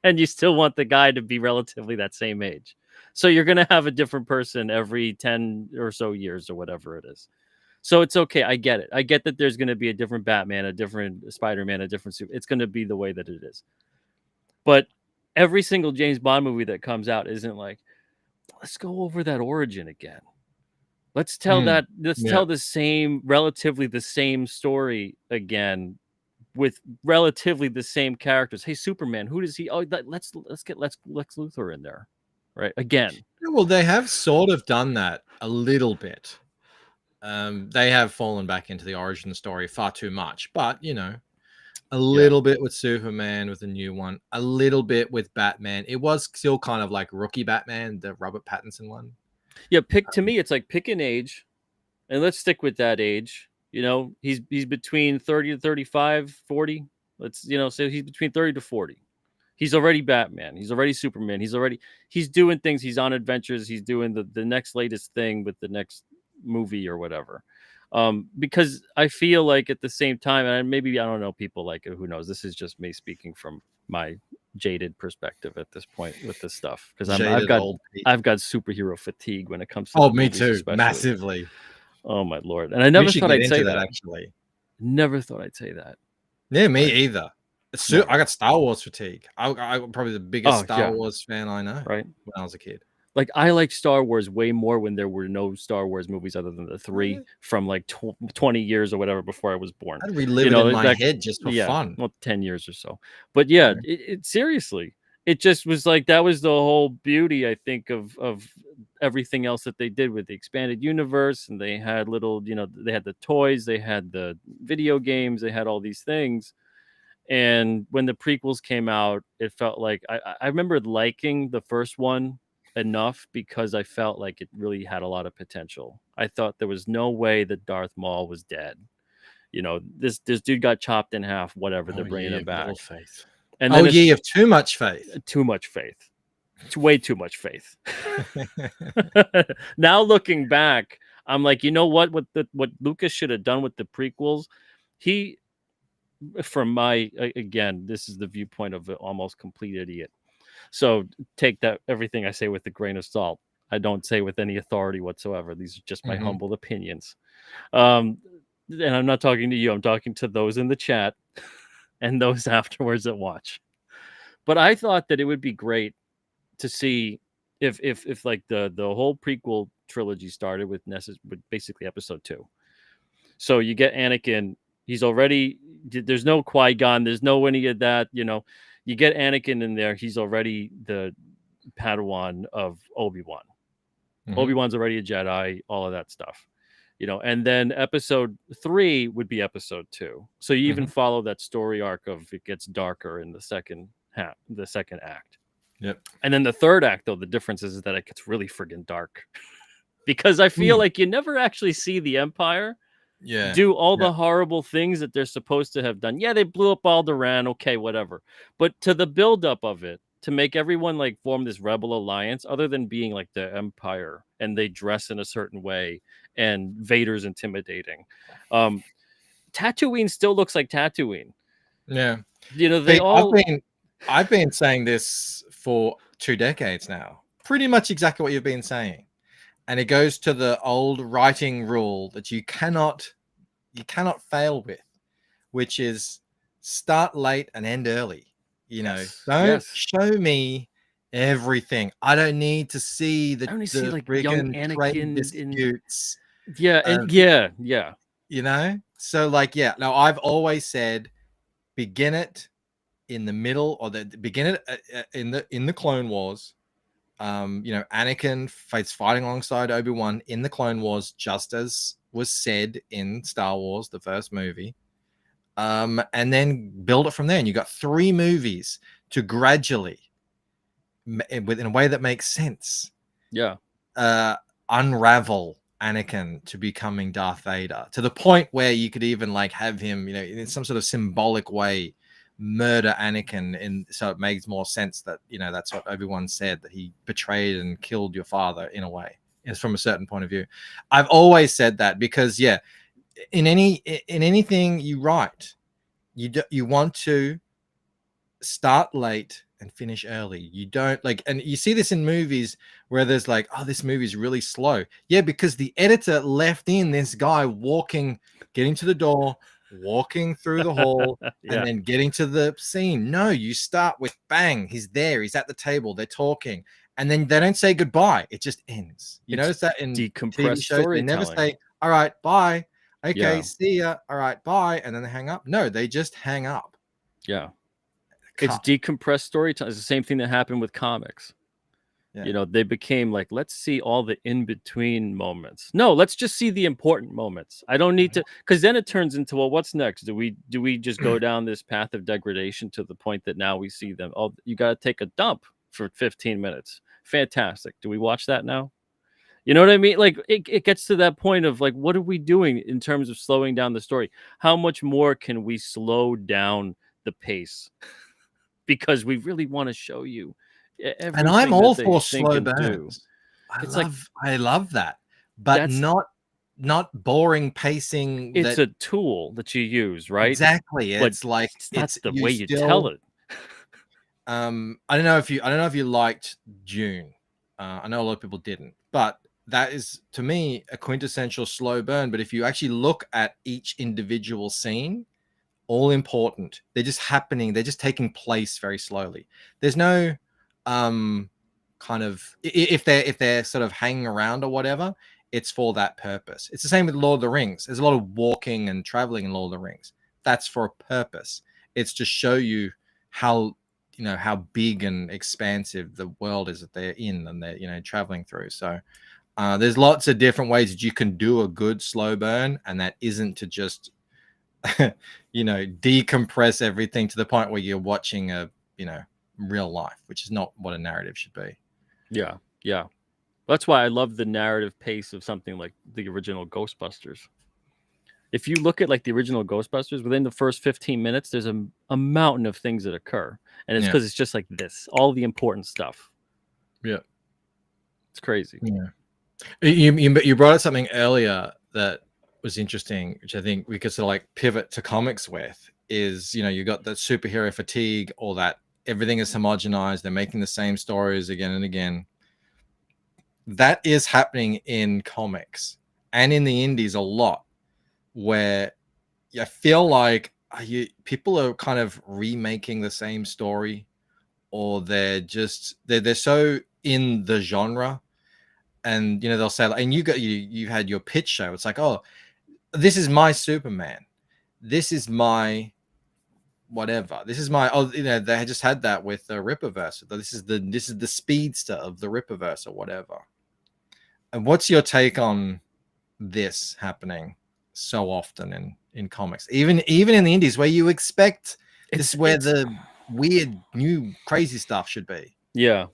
and you still want the guy to be relatively that same age. So you're going to have a different person every 10 or so years or whatever it is. So it's okay. I get it. I get that there's going to be a different Batman, a different Spider-Man, a different super. It's going to be the way that it is. But every single James Bond movie that comes out isn't like, let's go over that origin again. Let's tell tell relatively the same story again with relatively the same characters. Hey, Superman, who does he? Oh, let's get Lex Luthor in there. Right. Again. Yeah, well, they have sort of done that a little bit. They have fallen back into the origin story far too much, but a little bit with Superman, with the new one, a little bit with Batman. It was still kind of like Rookie Batman, the Robert Pattinson one. Yeah, to me, it's like pick an age, and let's stick with that age. He's between 30 to 35, 40. Let's say he's between 30 to 40. He's already Batman. He's already Superman. He's doing things. He's on adventures. He's doing the next latest thing with the next movie or whatever. Because I feel like at the same time, and maybe I don't know people like it. Who knows? This is just me speaking from my jaded perspective at this point with this stuff. Because I've got superhero fatigue when it comes to me too, especially. Massively. Oh my Lord! And I never thought I'd say that. Actually, never thought I'd say that. Yeah, me either. I got Star Wars fatigue. I'm probably the biggest Star Wars fan I know. Right, when I was a kid. Like I liked Star Wars way more when there were no Star Wars movies other than the 3 from like 20 years or whatever before I was born. I'd relive it in my head just for fun. Well, 10 years or so. But yeah, it seriously, it just was like that was the whole beauty, I think, of everything else that they did with the expanded universe. And they had little, they had the toys, they had the video games, they had all these things. And when the prequels came out, it felt like I remember liking the first one enough because I felt like it really had a lot of potential. I thought there was no way that Darth Maul was dead. You know, this dude got chopped in half. Whatever, they're bringing Ye him of back. little faith. And Oh, then ye of too much faith. Too much faith. It's way too much faith. Now looking back, I'm like, you know what? What Lucas should have done with the prequels, he, from my, again, this is the viewpoint of an almost complete idiot. So take that everything I say with a grain of salt. I don't say with any authority whatsoever. These are just my humble opinions. And I'm not talking to you. I'm talking to those in the chat and those afterwards that watch. But I thought that it would be great to see if like the whole prequel trilogy started with basically episode 2. So you get Anakin. He's already, there's no Qui-Gon. There's no any of that. You know, you get Anakin in there. He's already the Padawan of Obi-Wan. Obi-Wan's already a Jedi. All of that stuff. You know, and then episode 3 would be episode 2. So you even follow that story arc of it gets darker in the second act. Yep. And then the third act, though, the difference is that it gets really friggin' dark. Because I feel like you never actually see the Empire do all the horrible things that they're supposed to have done. Yeah, they blew up Alderaan, okay, whatever. But to the buildup of it, to make everyone like form this rebel alliance, other than being like the Empire and they dress in a certain way and Vader's intimidating. Tatooine still looks like Tatooine. Yeah. You know, I've been saying this for 2 decades now. Pretty much exactly what you've been saying. And it goes to the old writing rule that you cannot fail with, which is start late and end early. You know, don't show me everything. I don't need to see the like young Anakin disputes. Yeah. You know, so like, no, I've always said begin it in the middle, or begin it in the Clone Wars. You know, Anakin fighting alongside Obi-Wan in the Clone Wars, just as was said in Star Wars, the first movie. And then build it from there. And you got 3 movies to gradually, in a way that makes sense, unravel Anakin to becoming Darth Vader, to the point where you could even like have him, you know, in some sort of symbolic way, murder Anakin, so it makes more sense that, you know, that's what Obi-Wan said, that he betrayed and killed your father in a way. It's from a certain point of view. I've always said that because in anything you write, you want to start late and finish early. You don't like, and you see this in movies where there's like, oh, this movie's really slow. Yeah, because the editor left in this guy getting to the door, walking through the hall, and then getting to the scene. No, you start with bang, he's there, he's at the table, they're talking, and then they don't say goodbye. It just ends. You notice that in decompressed TV shows, they never say, all right, bye. Okay, see ya. All right, bye. And then they hang up. No, they just hang up. Yeah. It's decompressed storytelling. It's the same thing that happened with comics. You know, they became like, let's see all the in-between moments. No, let's just see the important moments. I don't need to, because then it turns into, well, what's next? Do we just go down this path of degradation to the point that now we see them? Oh, you got to take a dump for 15 minutes. Fantastic. Do we watch that now? You know what I mean? Like it gets to that point of like, what are we doing in terms of slowing down the story? How much more can we slow down the pace? Because we really want to show you. And I'm all for slow burns. I love that, but not boring pacing. It's a tool that you use, right? Exactly. It's but like that's the way you tell it. I don't know if you liked Dune. I know a lot of people didn't, but that is to me a quintessential slow burn. But if you actually look at each individual scene, all important, they're just happening. They're just taking place very slowly. There's no kind of, if they're sort of hanging around or whatever, it's for that purpose. It's the same with Lord of the Rings. There's a lot of walking and traveling in Lord of the Rings. That's for a purpose. It's to show you how big and expansive the world is that they're in and they're traveling through. So there's lots of different ways that you can do a good slow burn, and that isn't to just decompress everything to the point where you're watching a real life, which is not what a narrative should be. Yeah. That's why I love the narrative pace of something like the original Ghostbusters. if you look at like the original Ghostbusters, within the first 15 minutes, there's a mountain of things that occur. And it's because it's just like this, all the important stuff. Yeah. It's crazy. Yeah. You brought up something earlier that was interesting, which I think we could sort of like pivot to comics with, is, you got that superhero fatigue, or that everything is homogenized. They're making the same stories again and again. That is happening in comics and in the indies a lot, where I feel like people are kind of remaking the same story, or they're so in the genre, and they'll say, and you had your pitch show. It's like, oh, this is my Superman, this is my whatever, this is my they just had that with the Ripperverse. This is the speedster of the Ripperverse or whatever. And what's your take on this happening so often in comics, even in the indies, where you expect this is where the weird new crazy stuff should be? Yeah.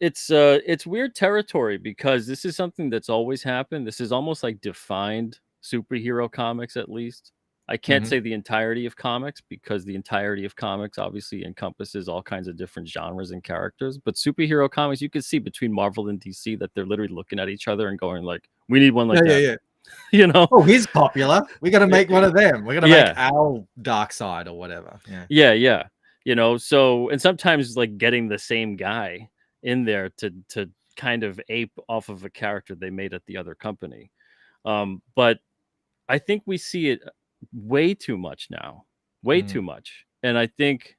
It's weird territory, because this is something that's always happened. This is almost like defined superhero comics, at least. I can't say the entirety of comics, because the entirety of comics obviously encompasses all kinds of different genres and characters. But superhero comics, you can see between Marvel and DC that they're literally looking at each other and going like, we need one like that. Yeah. Oh, he's popular. We got to make one of them. We're going to make our Dark Side or whatever. Yeah. So, and sometimes like getting the same guy in there to kind of ape off of a character they made at the other company. But I think we see it way too much now, way too much. And I think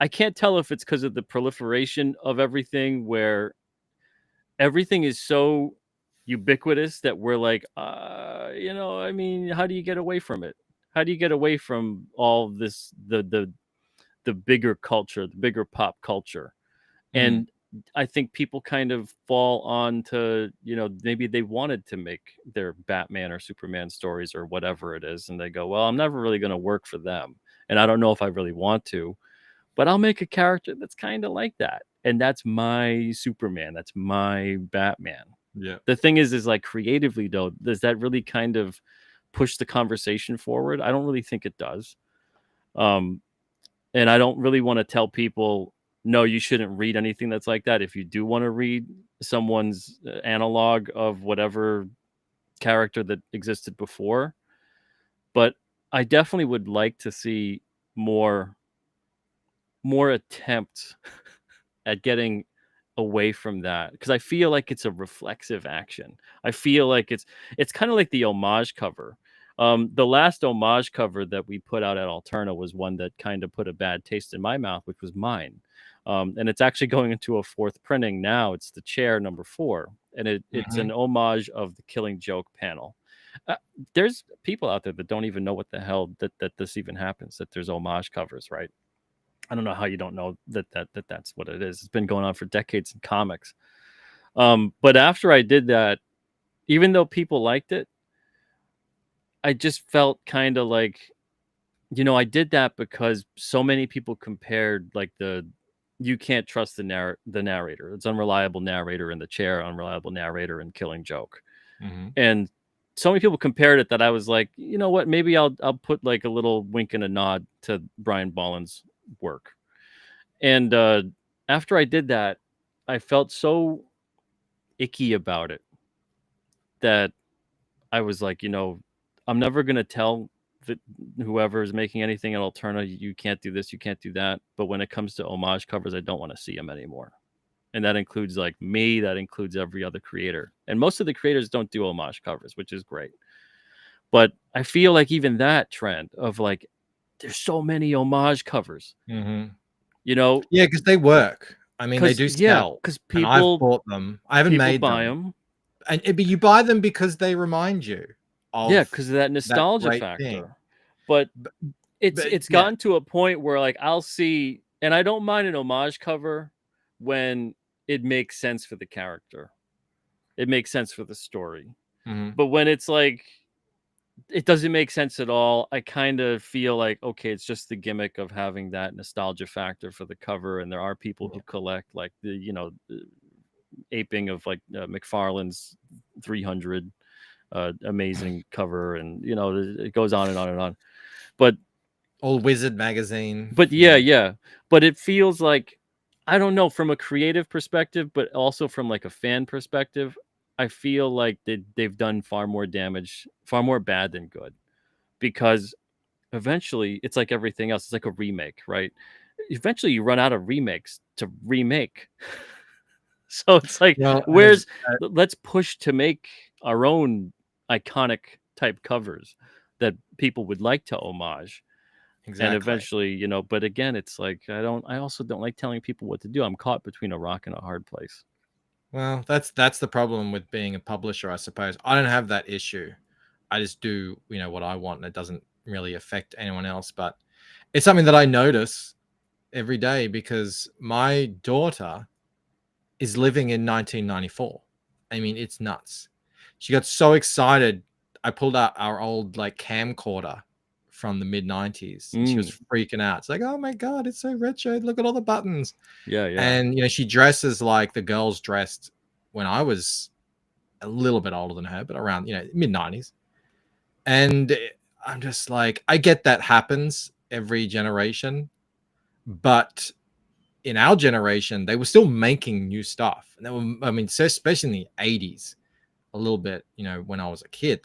I can't tell if it's because of the proliferation of everything, where everything is so ubiquitous that we're like, I mean, how do you get away from it? How do you get away from all this, the bigger culture, the bigger pop culture? And I think people kind of fall on to, maybe they wanted to make their Batman or Superman stories or whatever it is, and they go, well, I'm never really going to work for them, and I don't know if I really want to, but I'll make a character that's kind of like that, and that's my Superman, that's my Batman. Yeah. The thing is like, creatively though, does that really kind of push the conversation forward? I don't really think it does. And I don't really want to tell people, no, you shouldn't read anything that's like that. If you do want to read someone's analog of whatever character that existed before, but I definitely would like to see more attempts at getting away from that, because I feel like it's a reflexive action. I feel like it's kind of like the homage cover. The last homage cover that we put out at Alterna was one that kind of put a bad taste in my mouth, which was mine. And it's actually going into a fourth printing now. It's the chair number 4, and it's an homage of the Killing Joke panel. There's people out there that don't even know what the hell that this even happens, that there's homage covers, right? I don't know how you don't know that's what it is. It's been going on for decades in comics. But after I did that, even though people liked it, I just felt kind of like, I did that because so many people compared like you can't trust the narrator. It's unreliable narrator in the chair, unreliable narrator in Killing Joke. And so many people compared it that I was like, you know what, maybe I'll put like a little wink and a nod to Brian Bolland's work. And after I did that, I felt so icky about it that I was like, I'm never going to tell whoever is making anything at Alterna, you can't do this, you can't do that. But when it comes to homage covers, I don't want to see them anymore. And that includes like me, that includes every other creator. And most of the creators don't do homage covers, which is great. But I feel like even that trend of like, there's so many homage covers, Yeah, because they work. I mean, they do sell. Because people, I've bought them. I haven't made them. But you buy them because they remind you. Because of that nostalgia factor. Thing. But it's gotten to a point where like I'll see, and I don't mind an homage cover when it makes sense for the character, it makes sense for the story. But when it's like it doesn't make sense at all, I kind of feel like, okay, it's just the gimmick of having that nostalgia factor for the cover. And there are people who collect like the aping of like McFarlane's 300 amazing cover, and it goes on and on and on. But Old Wizard magazine. But yeah. But it feels like, I don't know, from a creative perspective, but also from like a fan perspective, I feel like they've done far more damage, far more bad than good, because eventually it's like everything else. It's like a remake, right? Eventually you run out of remakes to remake. So it's like, Well, let's push to make our own iconic type covers that people would like to homage. Exactly. And eventually, but again, it's like, I also don't like telling people what to do. I'm caught between a rock and a hard place. Well, that's the problem with being a publisher, I suppose. I don't have that issue. I just do, what I want, and it doesn't really affect anyone else. But it's something that I notice every day, because my daughter is living in 1994. I mean, it's nuts. She got so excited. I pulled out our old like camcorder from the mid 90s. And she was freaking out. It's like, oh my God, it's so retro. Look at all the buttons. Yeah. And, she dresses like the girls dressed when I was a little bit older than her, but around, mid 90s. And I'm just like, I get that happens every generation, but in our generation, they were still making new stuff. And they were, so especially in the 80s, a little bit, when I was a kid,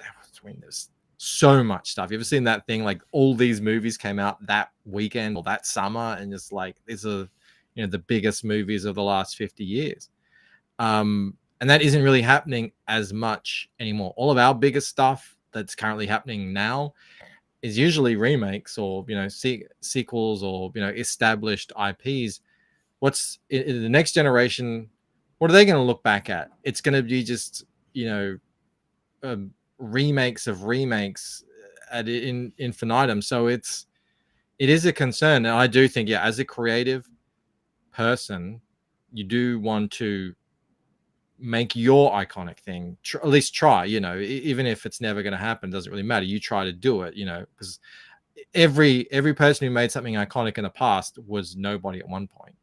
there's so much stuff. You ever seen that thing? Like all these movies came out that weekend or that summer, and just like, these are, the biggest movies of the last 50 years. And that isn't really happening as much anymore. All of our biggest stuff that's currently happening now is usually remakes or, sequels or, established IPs. What's in the next generation? What are they going to look back at? It's going to be just, remakes of remakes at infinitum. So it is a concern. And I do think, as a creative person, you do want to make your iconic thing, at least try, even if it's never going to happen, doesn't really matter. You try to do it, because every person who made something iconic in the past was nobody at one point.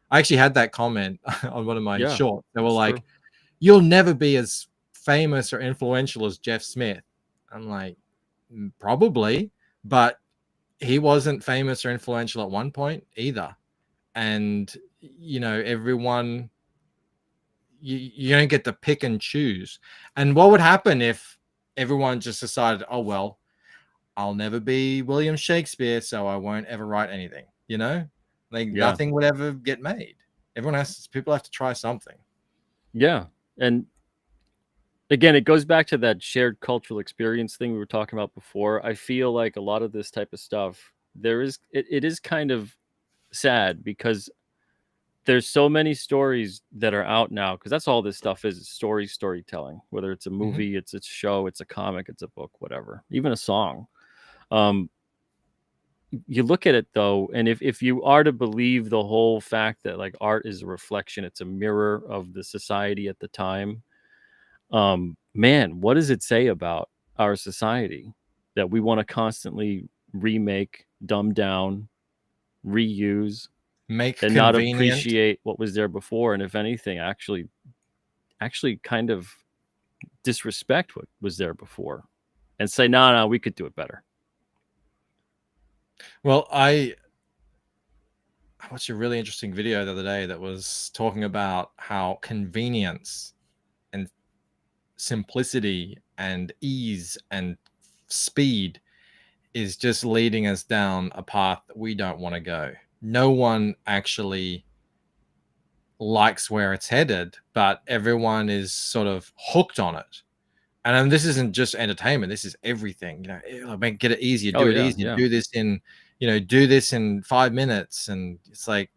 I actually had that comment on one of my shorts. They were like, you'll never be as famous or influential as Jeff Smith. I'm like, probably, but he wasn't famous or influential at one point either. And, everyone, you don't get to pick and choose. And what would happen if everyone just decided, oh, well, I'll never be William Shakespeare, so I won't ever write anything, nothing would ever get made. People have to try something. Yeah. And again, it goes back to that shared cultural experience thing we were talking about before. I feel like a lot of this type of stuff, it is kind of sad, because there's so many stories that are out now, because that's all this stuff is storytelling, whether it's a movie, it's a show, it's a comic, it's a book, whatever, even a song. You look at it though, and if you are to believe the whole fact that like art is a reflection, it's a mirror of the society at the time, man, what does it say about our society that we want to constantly remake, dumb down, reuse, make and convenient, not appreciate what was there before, and if anything, actually kind of disrespect what was there before, and say, no, we could do it better. Well, I watched a really interesting video the other day that was talking about how convenience and simplicity and ease and speed is just leading us down a path that we don't want to go. No one actually likes where it's headed, but everyone is sort of hooked on it. And this isn't just entertainment. This is everything. Get it easier, do it easier, do this in 5 minutes. And it's like,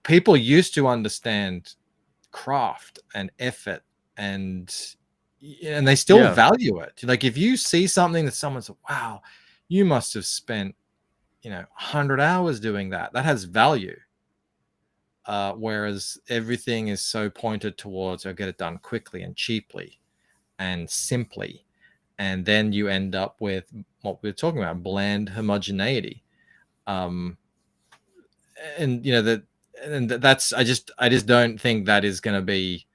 people used to understand craft and effort, and they still value it. Like if you see something that someone said, wow, you must have spent 100 hours doing that has value. Whereas everything is so pointed towards, get it done quickly and cheaply and simply, and then you end up with what we're talking about, bland homogeneity. That's I just don't think that is going to be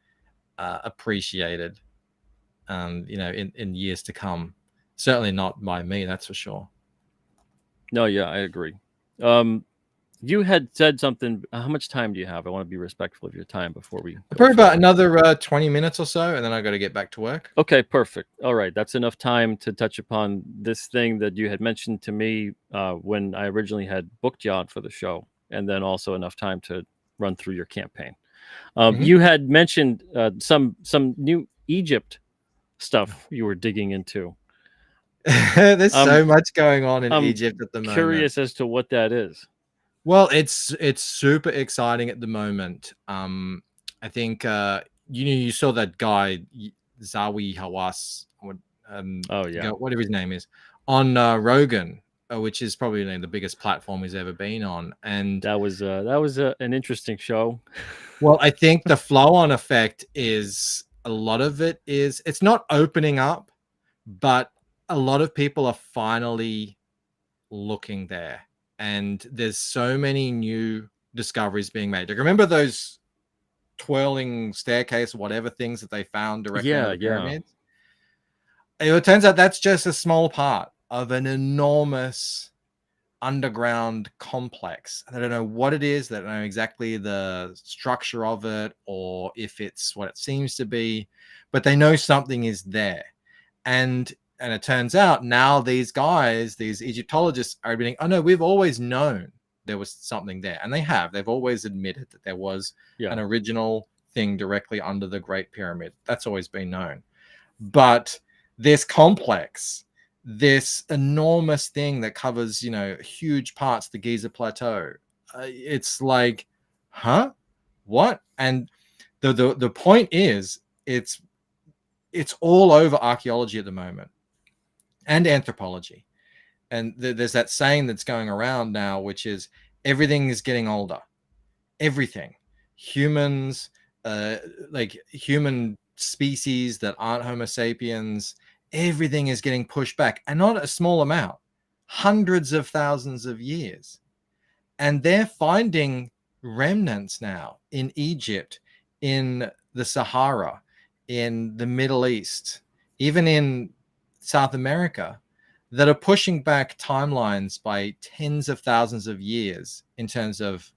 appreciated in years to come. Certainly not by me, that's for sure. No, yeah, I agree. You had said something. How much time do you have? I want to be respectful of your time before we go Probably further. about another 20 minutes or so, and then I got to get back to work. Okay, perfect. All right, that's enough time to touch upon this thing that you had mentioned to me when I originally had booked you on for the show, and then also enough time to run through your campaign. You had mentioned some new Egypt stuff you were digging into. There's so much going on in Egypt at the moment. Curious as to what that is. Well, it's super exciting at the moment. I think you saw that guy Zawi Hawass, whatever his name is, on Rogan, which is probably the biggest platform he's ever been on, and that was an interesting show. Well, I think the flow-on effect is a lot of it is it's not opening up, but a lot of people are finally looking there. And there's so many new discoveries being made. Like, remember those twirling staircase, whatever things that they found directly on the pyramids? It turns out that's just a small part of an enormous underground complex. I don't know what it is. They don't know exactly the structure of it or if it's what it seems to be, but they know something is there. And it turns out now these guys, these Egyptologists, are admitting, oh no, we've always known there was something there. And they've always admitted that there was an original thing directly under the Great Pyramid. That's always been known. But this complex, this enormous thing that covers, huge parts of the Giza Plateau, it's like, huh? What? And the point is, it's all over archaeology at the moment. And anthropology. And there's that saying that's going around now, which is everything is getting older. Everything. Humans, like human species that aren't Homo sapiens, everything is getting pushed back. And not a small amount. Hundreds of thousands of years. And they're finding remnants now in Egypt, in the Sahara, in the Middle East, even in South America, that are pushing back timelines by tens of thousands of years in terms of,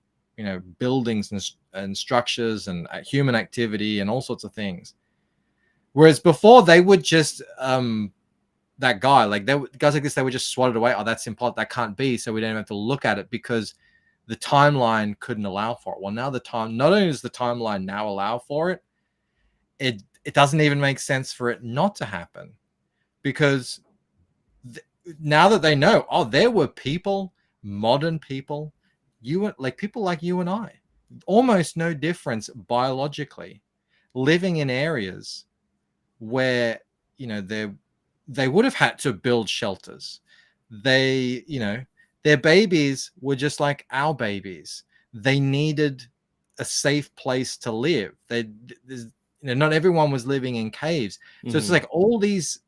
buildings and structures and human activity and all sorts of things. Whereas before they would just, that guy, like guys like this, they would just swat it away. Oh, that's impossible. That can't be. So we don't even have to look at it because the timeline couldn't allow for it. Well, now not only does the timeline now allow for it, it doesn't even make sense for it not to happen. Because now that they know, there were people, modern people, people like you and I, almost no difference biologically, living in areas where, they would have had to build shelters. Their babies were just like our babies. They needed a safe place to live. Not everyone was living in caves. So it's like all these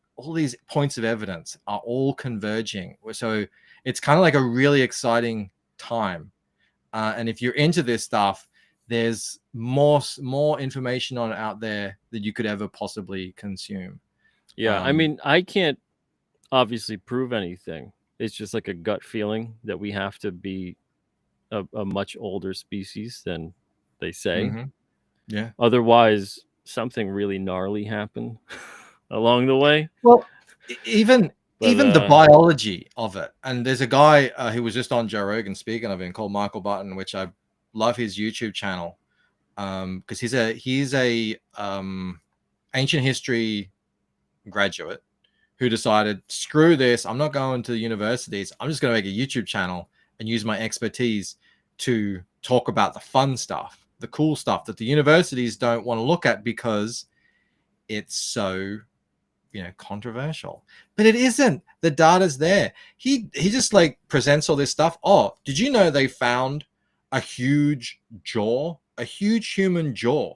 points of evidence are all converging. So it's kind of like a really exciting time. And if you're into this stuff, there's more information on it out there that you could ever possibly consume. Yeah. I mean, I can't obviously prove anything. It's just like a gut feeling that we have to be a much older species than they say. Yeah. Otherwise, something really gnarly happened along the way. Well, even the biology of it. And there's a guy who was just on Joe Rogan speaking of him called Michael Button, which I love his YouTube channel because he's a ancient history graduate who decided, screw this, I'm not going to the universities. I'm just going to make a YouTube channel and use my expertise to talk about the fun stuff, the cool stuff that the universities don't want to look at because it's so controversial. But it isn't. The data's there. He just like presents all this stuff. Oh, did you know they found a huge jaw, a huge human jaw,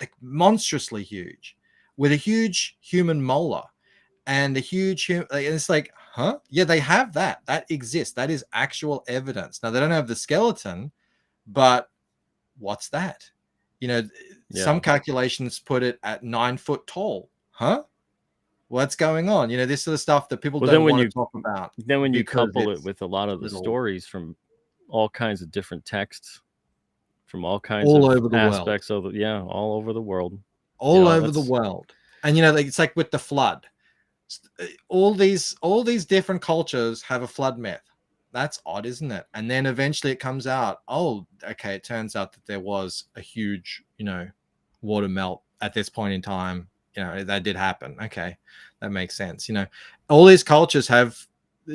like monstrously huge, with a huge human molar and a huge and it's like, huh? Yeah, they have that. That exists. That is actual evidence. Now they don't have the skeleton, but what's that? Some calculations put it at 9 foot tall. Huh? what's going on? You know, this sort of stuff that people Well, don't then when want you to talk about. then when you because couple it it's with a lot of the little stories from all kinds of different texts from all kinds all of over the world, aspects of it, yeah, all over the world. all over the world, and you know, like, it's like with the flood. All these different cultures have a flood myth. That's odd, isn't it? And then eventually it comes out, oh, okay, it turns out that there was a huge, you know, water melt at this point in time. You know, that did happen. Okay, that makes sense. You know, all these cultures have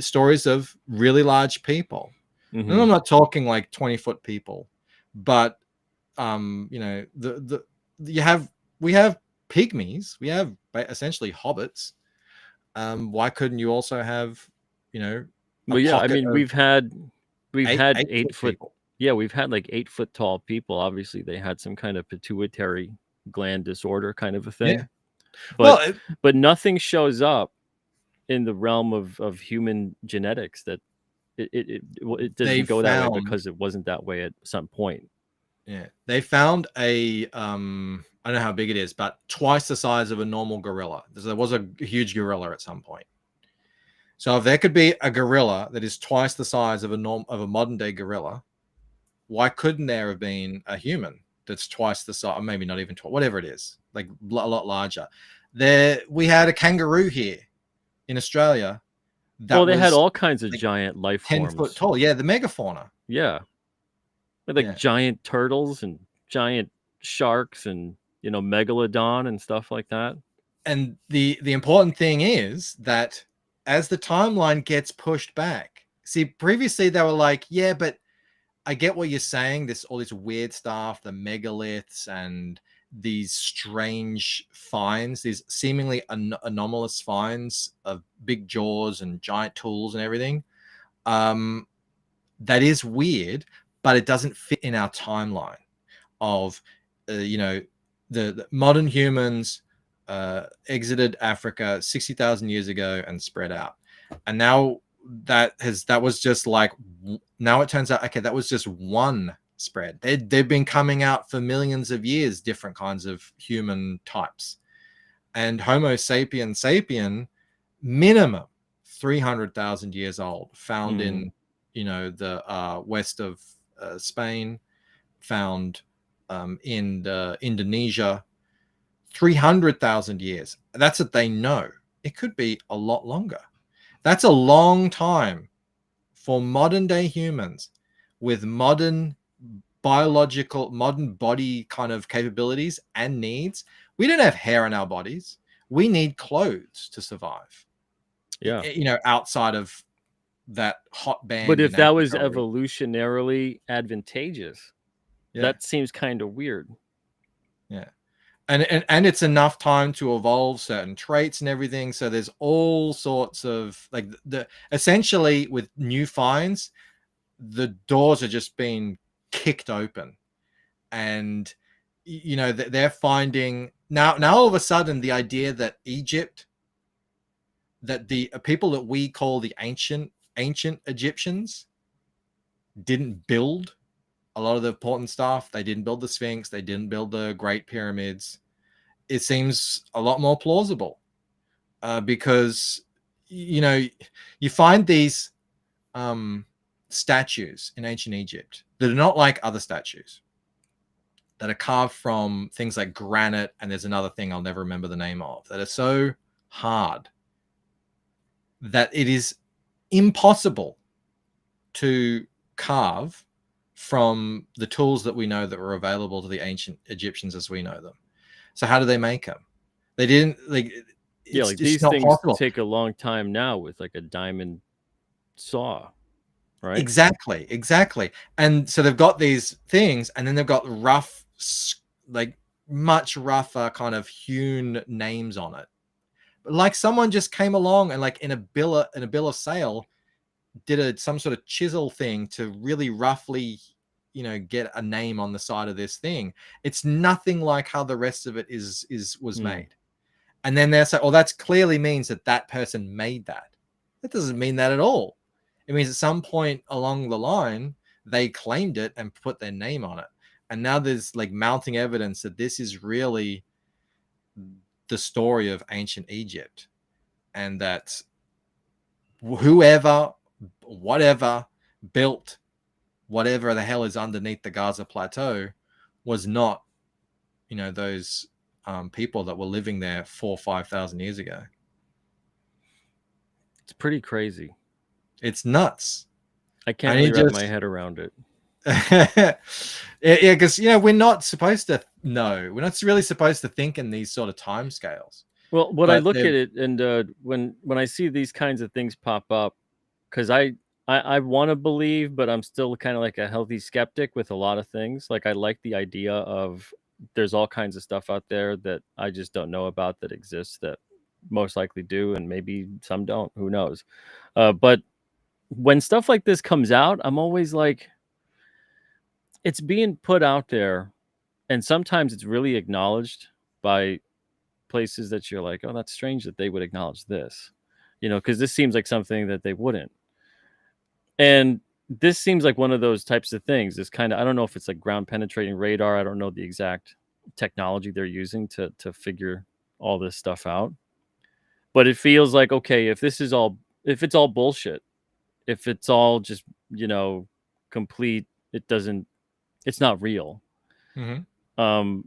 stories of really large people. Mm-hmm. And I'm not talking like 20-foot people, but you know, we have pygmies, we have essentially hobbits. Why couldn't you also have, you know, well, yeah, I mean, we've had 8 foot people. Yeah, we've had like 8 foot tall people. Obviously, they had some kind of pituitary gland disorder kind of a thing. Yeah. But but nothing shows up in the realm of human genetics that it doesn't go that way because it wasn't that way at some point. Yeah, they found a I don't know how big it is, but twice the size of a normal gorilla. There was a huge gorilla at some point. So if there could be a gorilla that is twice the size of a modern day gorilla, why couldn't there have been a human that's twice the size, or maybe not even twice, whatever it is, like a lot larger? We had a kangaroo here in Australia. Well, they had all kinds of giant life 10 forms. foot tall. Yeah, the megafauna. Yeah. Like giant turtles and giant sharks and, you know, megalodon and stuff like that. And the important thing is that as the timeline gets pushed back, see, previously they were like, yeah, but I get what you're saying. All this weird stuff, the megaliths and these strange finds, these seemingly anomalous finds of big jaws and giant tools and everything. That is weird, but it doesn't fit in our timeline of, you know, the modern humans exited Africa 60,000 years ago and spread out. And now that was just like, now it turns out, okay, that was just one spread. They've been coming out for millions of years, different kinds of human types. And Homo sapien, minimum 300,000 years old, found in, you know, the west of Spain, found in Indonesia. 300,000 years. That's what they know. It could be a lot longer. That's a long time for modern day humans with modern biological, modern body kind of capabilities and needs. We don't have hair on our bodies. We need clothes to survive. Yeah. You know, outside of that hot band. But if that was evolutionarily advantageous, that seems kind of weird. Yeah. And it's enough time to evolve certain traits and everything. So there's all sorts of, like, essentially with new finds, the doors are just being kicked open, and you know they're finding now all of a sudden the idea that Egypt, that the people that we call the ancient Egyptians didn't build a lot of the important stuff. They didn't build the Sphinx. They didn't build the Great Pyramids. It seems a lot more plausible because, you know, you find these statues in ancient Egypt that are not like other statues, that are carved from things like granite, and there's another thing I'll never remember the name of, that are so hard that it is impossible to carve from the tools that we know that were available to the ancient Egyptians as we know them. So how do they make them? They didn't, like, yeah, like these things take a long time now with like a diamond saw, right? Exactly. And so they've got these things, and then they've got rough, like much rougher kind of hewn names on it. But like someone just came along and, like, in a bill of sale, did some sort of chisel thing to really roughly, you know, get a name on the side of this thing. It's nothing like how the rest of it was made. And then they're saying, oh, that clearly means that person made that. That doesn't mean that at all. It means at some point along the line, they claimed it and put their name on it. And now there's like mounting evidence that this is really the story of ancient Egypt. and that whoever, whatever built whatever the hell is underneath the Gaza plateau was not, those people that were living there 4,000 or 5,000 years ago. It's pretty crazy. It's nuts. I can't really wrap my head around it. Yeah, because we're not supposed to know. We're not really supposed to think in these sort of time scales. Well, I look at it, and when I see these kinds of things pop up, because I want to believe, but I'm still kind of like a healthy skeptic with a lot of things. Like, I like the idea of there's all kinds of stuff out there that I just don't know about that exists, that most likely do, and maybe some don't. Who knows? But when stuff like this comes out, I'm always like, it's being put out there, and sometimes it's really acknowledged by places that you're like, oh, that's strange that they would acknowledge this, because this seems like something that they wouldn't. And this seems like one of those types of things. It's kind of, I don't know if it's like ground penetrating radar. I don't know the exact technology they're using to figure all this stuff out. But it feels like, okay, if it's all bullshit, if it's all just, complete, it's not real. Mm-hmm.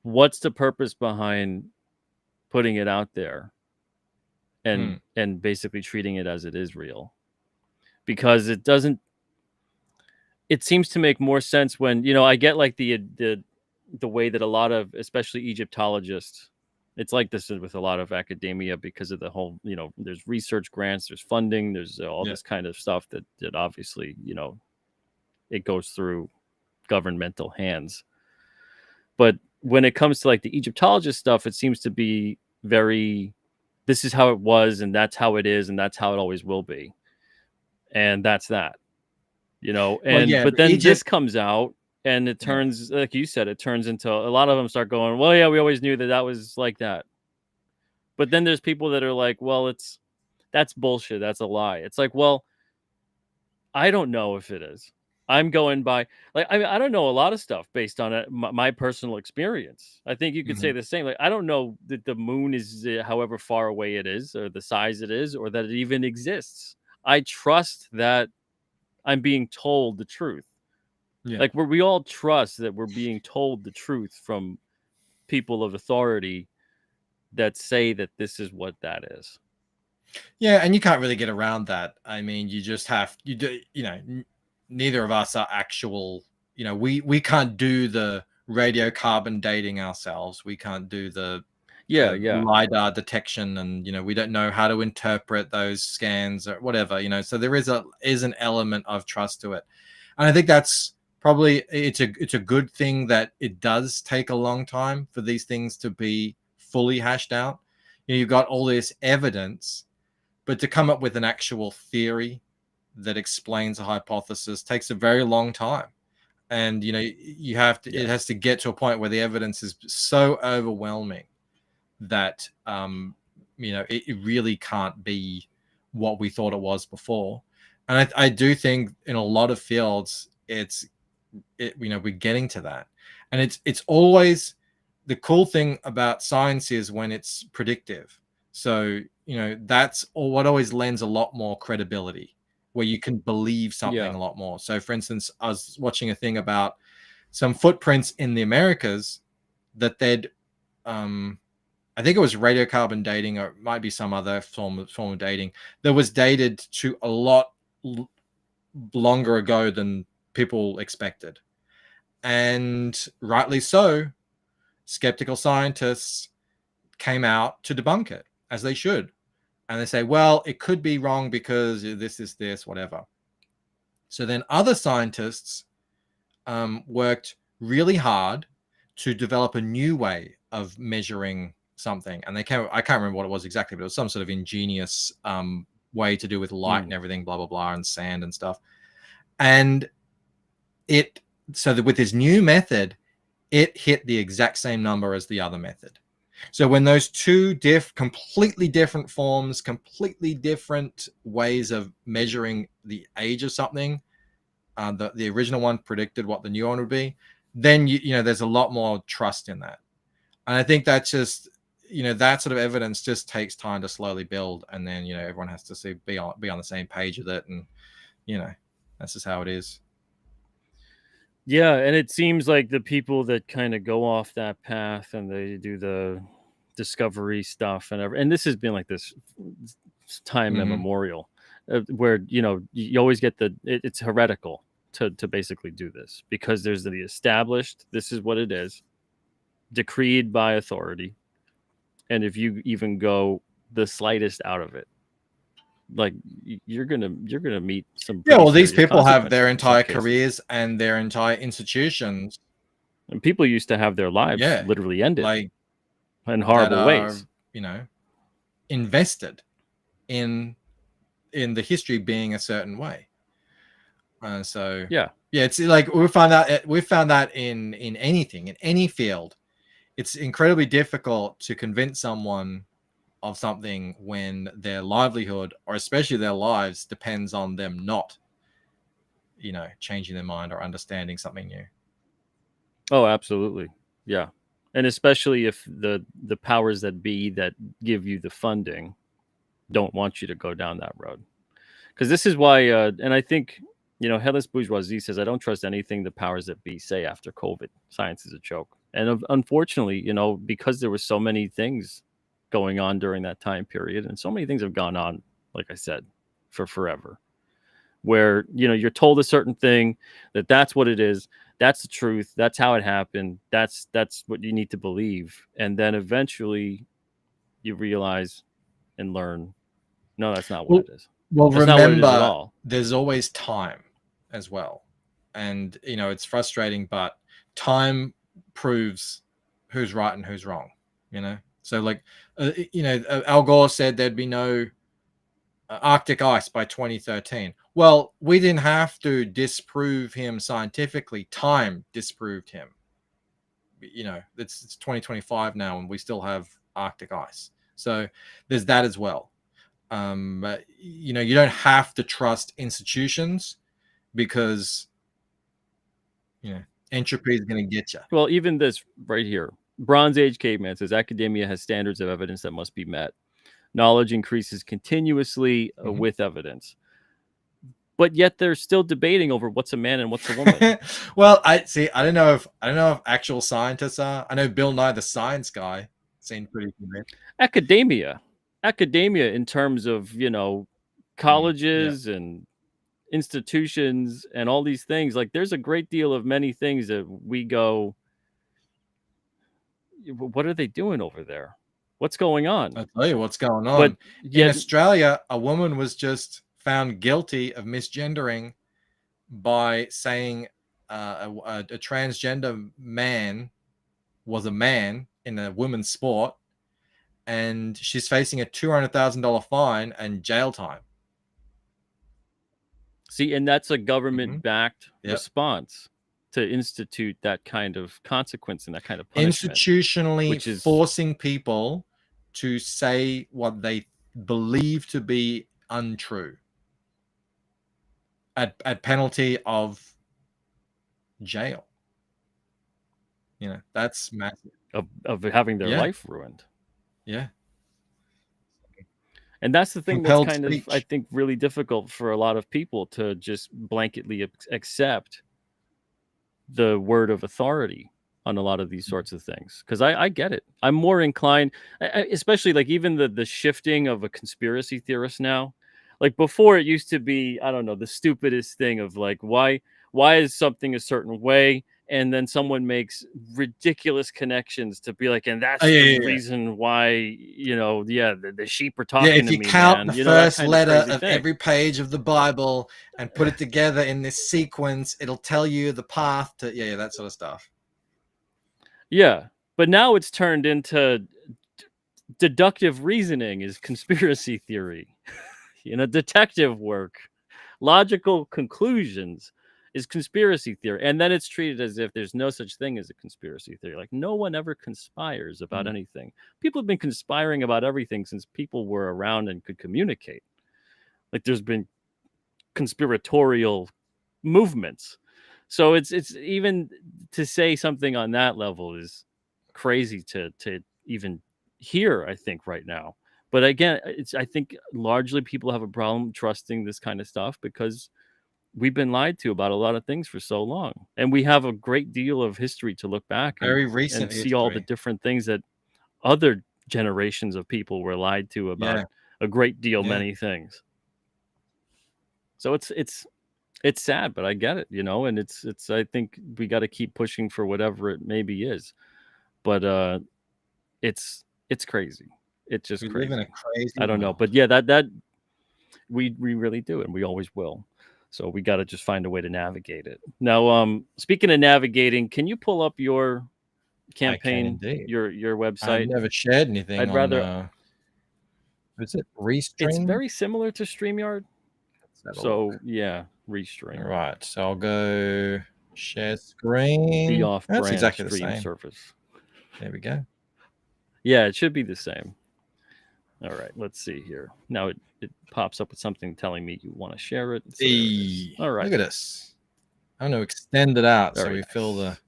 What's the purpose behind putting it out there and basically treating it as it is real? Because it seems to make more sense when, I get like the way that a lot of, especially Egyptologists, it's like this with a lot of academia because of the whole, there's research grants, there's funding, there's all this kind of stuff that obviously, it goes through governmental hands. But when it comes to like the Egyptologist stuff, it seems to be very, this is how it was, and that's how it is, and that's how it always will be. And that's that, but then this comes out and it turns, like you said, it turns into, a lot of them start going, well, yeah, we always knew that was like that. But then there's people that are like, well, that's bullshit. That's a lie. It's like, well, I don't know if it is. I'm going by, like, I don't know a lot of stuff based on my personal experience. I think you could say the same. Like, I don't know that the moon is however far away it is, or the size it is, or that it even exists. I trust that I'm being told the truth. Yeah. Like, we all trust that we're being told the truth from people of authority that say that this is what that is. Yeah, and you can't really get around that. I mean, you just have, neither of us are actual, we can't do the radiocarbon dating ourselves. We can't do the LiDAR detection, and we don't know how to interpret those scans or whatever, so there is an element of trust to it. And I think that's probably, it's a good thing that it does take a long time for these things to be fully hashed out. You've got all this evidence, but to come up with an actual theory that explains a hypothesis takes a very long time. And you have to, it has to get to a point where the evidence is so overwhelming that it really can't be what we thought it was before. And I do think in a lot of fields we're getting to that. And it's always, the cool thing about science is when it's predictive. So that's what always lends a lot more credibility, where you can believe something a lot more. So for instance, I was watching a thing about some footprints in the Americas that they'd I think it was radiocarbon dating, or it might be some other form of dating, that was dated to a lot longer ago than people expected. And rightly so, skeptical scientists came out to debunk it, as they should. And they say, well, it could be wrong because this, whatever. So then other scientists worked really hard to develop a new way of measuring something. And I can't remember what it was exactly, but it was some sort of ingenious way to do with light and everything, blah, blah, blah, and sand and stuff. And so that with this new method, it hit the exact same number as the other method. So when those two completely different forms, completely different ways of measuring the age of something, the original one predicted what the new one would be, then there's a lot more trust in that. And I think that's just, that sort of evidence just takes time to slowly build, and then everyone has to be on the same page with it, and that's just how it is. Yeah, and it seems like the people that kind of go off that path and they do the discovery stuff and this has been like this time immemorial, where you always get it's heretical to basically do this, because there's the established, this is what it is, decreed by authority, and if you even go the slightest out of it, like you're gonna meet some these people have their entire cases. careers and their entire institutions, and people used to have their lives literally ended, like in horrible ways, invested in the history being a certain way. So it's like we found that in anything, in any field, it's incredibly difficult to convince someone of something when their livelihood, or especially their lives, depends on them not changing their mind or understanding something new. Oh, absolutely. Yeah. And especially if the powers that be that give you the funding don't want you to go down that road. Because this is why and I think Headless Bourgeoisie says, I don't trust anything the powers that be say after COVID. Science is a joke. And unfortunately, because there were so many things going on during that time period, and so many things have gone on, like I said, for forever, where you're told a certain thing, that's what it is, that's the truth, that's how it happened, that's what you need to believe, and then eventually you realize and learn, no, that's not what it is. Well, that's remember, not what it is at all. There's always time as well, and it's frustrating, but time proves who's right and who's wrong. So like Al Gore said there'd be no Arctic ice by 2013. Well, we didn't have to disprove him scientifically. Time disproved him. It's 2025 now, and we still have Arctic ice. So there's that as well. But, you don't have to trust institutions, because entropy is going to get you. Well, even this right here, Bronze Age Caveman says academia has standards of evidence that must be met. Knowledge increases continuously with evidence, but yet they're still debating over what's a man and what's a woman. Well, I don't know if actual scientists are. I know Bill Nye the Science Guy seemed pretty convinced. Academia in terms of colleges and institutions and all these things, like there's a great deal of many things that we go, what are they doing over there? What's going on? I'll tell you what's going on. But in Australia, a woman was just found guilty of misgendering by saying a transgender man was a man in a women's sport, and she's facing a $200,000 fine and jail time. See, and that's a government-backed response to institute that kind of consequence and that kind of punishment. Institutionally, which is forcing people to say what they believe to be untrue at penalty of jail. That's massive. Of having their life ruined. Yeah. And that's the thing that's kind of, I think, really difficult for a lot of people to just blanketly accept the word of authority on a lot of these sorts of things. Because I get it. I'm more inclined, especially like even the shifting of a conspiracy theorist now. Like before, it used to be, I don't know, the stupidest thing of like, why is something a certain way? And then someone makes ridiculous connections to be like, and that's the reason why, the sheep are talking to me. If you count the first letter of every page of the Bible and put it together in this sequence, it'll tell you the path to, that sort of stuff. Yeah. But now it's turned into deductive reasoning is conspiracy theory, detective work, logical conclusions is conspiracy theory. And then it's treated as if there's no such thing as a conspiracy theory. Like no one ever conspires about anything. People have been conspiring about everything since people were around and could communicate. Like there's been conspiratorial movements. So it's even to say something on that level is crazy to even here, I think, right now. But again, I think largely people have a problem trusting this kind of stuff because we've been lied to about a lot of things for so long, and we have a great deal of history to look back Very recent and see all the history. different things that other generations of people were lied to about a great deal, many things. So it's sad, but I get it, and it's I think we got to keep pushing for whatever it maybe is, but it's crazy. It's just We crazy. live in a crazy I don't know, world. but yeah, that we really do, and we always will. So we got to just find a way to navigate it. Now, speaking of navigating, can you pull up your campaign, your website? I've never shared anything I'd on. rather. Is it Restream? It's very similar to StreamYard. Let's have a So look. yeah, Restream. All right, so I'll go share screen. The off-brand That's exactly the stream same. service. There we go. Yeah, it should be the same. All right, let's see here. Now it pops up with something telling me you want to share it. So there it is. All right. Look at this. I'm going to extend it out so Very we nice. fill the.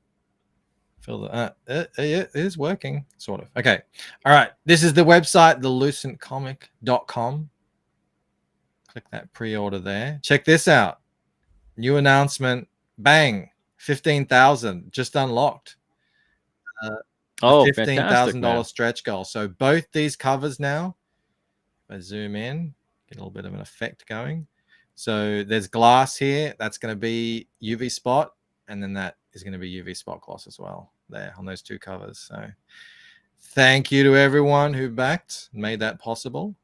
It is working, sort of. Okay. All right. This is the website, thelucentcomic.com. Click that pre-order there. Check this out. New announcement. Bang. 15,000 just unlocked. $15,000 stretch goal. So both these covers now. If I zoom in, get a little bit of an effect going. So there's glass here. That's going to be UV spot, and then that is going to be UV spot gloss as well there on those two covers. So thank you to everyone who backed and made that possible.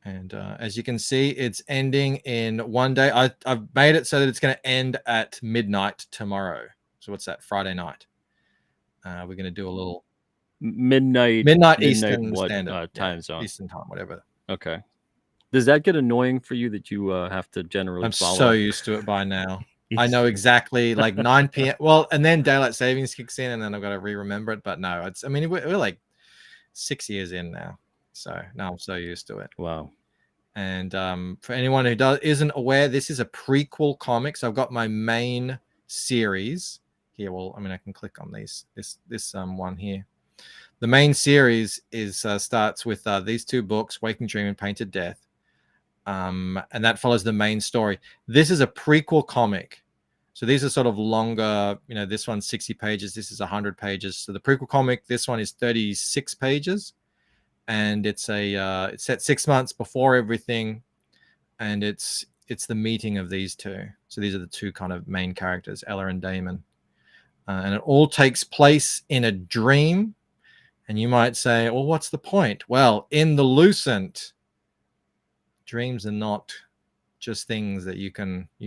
And as you can see, it's ending in 1 day. I've made it so that it's going to end at midnight tomorrow. So what's that? Friday night. We're going to do a little midnight Eastern what, Standard time zone? Eastern time, whatever. Okay. Does that get annoying for you that you have to generally I'm follow? so used to it by now. I know exactly, like 9 p.m. Well, and then daylight savings kicks in, and then I've got to re-remember it. But no, I mean, we're like 6 years in now, so now I'm so used to it. Wow. And for anyone who isn't aware, this is a prequel comic. So I've got my main series here. Well, I mean, I can click on this one here. The main series is starts with these two books, Waking Dream and Painted Death. And that follows the main story. This is a prequel comic. So these are sort of longer, this one's 60 pages. This is 100 pages. So the prequel comic, this one is 36 pages. And it's it's set 6 months before everything. And it's the meeting of these two. So these are the two kind of main characters, Ella and Damon. And it all takes place in a dream. And you might say, well, what's the point? Well, in the Lucent, dreams are not just things that you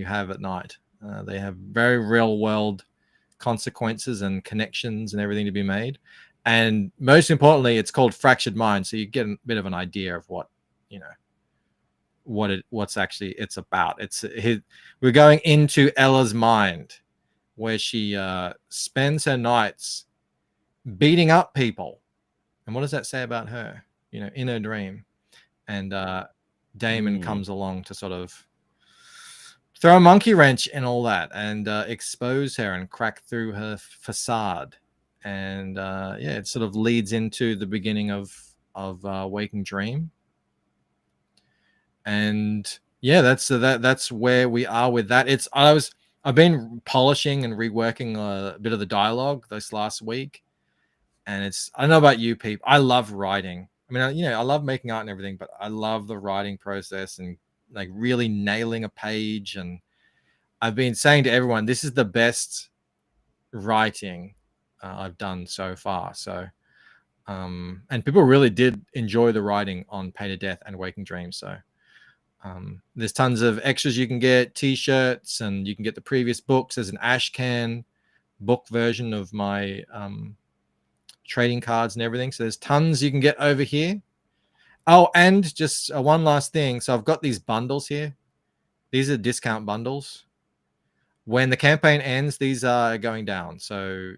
have at night. They have very real world consequences and connections and everything to be made. And most importantly, it's called Fractured Mind. So you get a bit of an idea of what, what's actually it's about. We're going into Ella's mind, where she spends her nights beating up people. And what does that say about her, in her dream? And Damon comes along to sort of throw a monkey wrench in all that and expose her and crack through her facade. And it sort of leads into the beginning of Waking Dream. And that's where we are with that. I've been polishing and reworking a bit of the dialogue this last week. And I don't know about you, people. I love writing. I mean, I love making art and everything, but I love the writing process and like really nailing a page. And I've been saying to everyone, this is the best writing I've done so far. So, and people really did enjoy the writing on Painted Death and Waking Dream. So, there's tons of extras you can get, T-shirts, and you can get the previous books. There's an Ashcan book version of my trading cards and everything. So there's tons you can get over here. Oh, and just one last thing. So I've got these bundles here. These are discount bundles. When the campaign ends, these are going down. So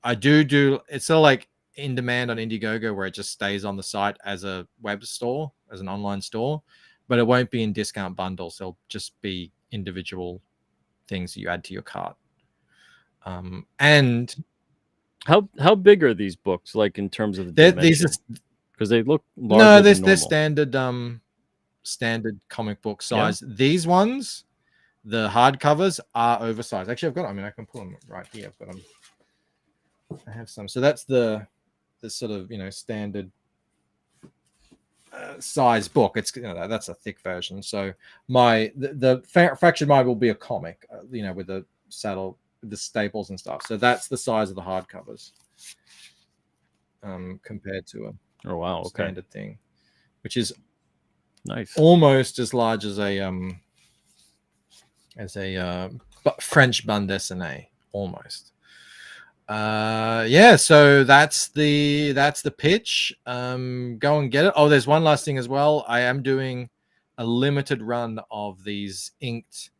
I do it's sort of like in demand on Indiegogo, where it just stays on the site as a web store, as an online store, but it won't be in discount bundles. They'll just be individual things you add to your cart. And How big are these books, like in terms of the These dimension? are Because they look larger no, than they're normal. standard comic book size. Yeah? These ones, the hardcovers, are oversized. Actually, I've got. I mean, I can pull them right here. I've got them. I have some. So that's the sort of standard size book. It's that's a thick version. So the Fractured Mind will be a comic, with the saddle, the staples and stuff. So that's the size of the hardcovers, compared to a standard thing, which is nice, almost as large as a French bande dessinée, almost. So that's the pitch. Go and get it. Oh, there's one last thing as well. I am doing a limited run of these inked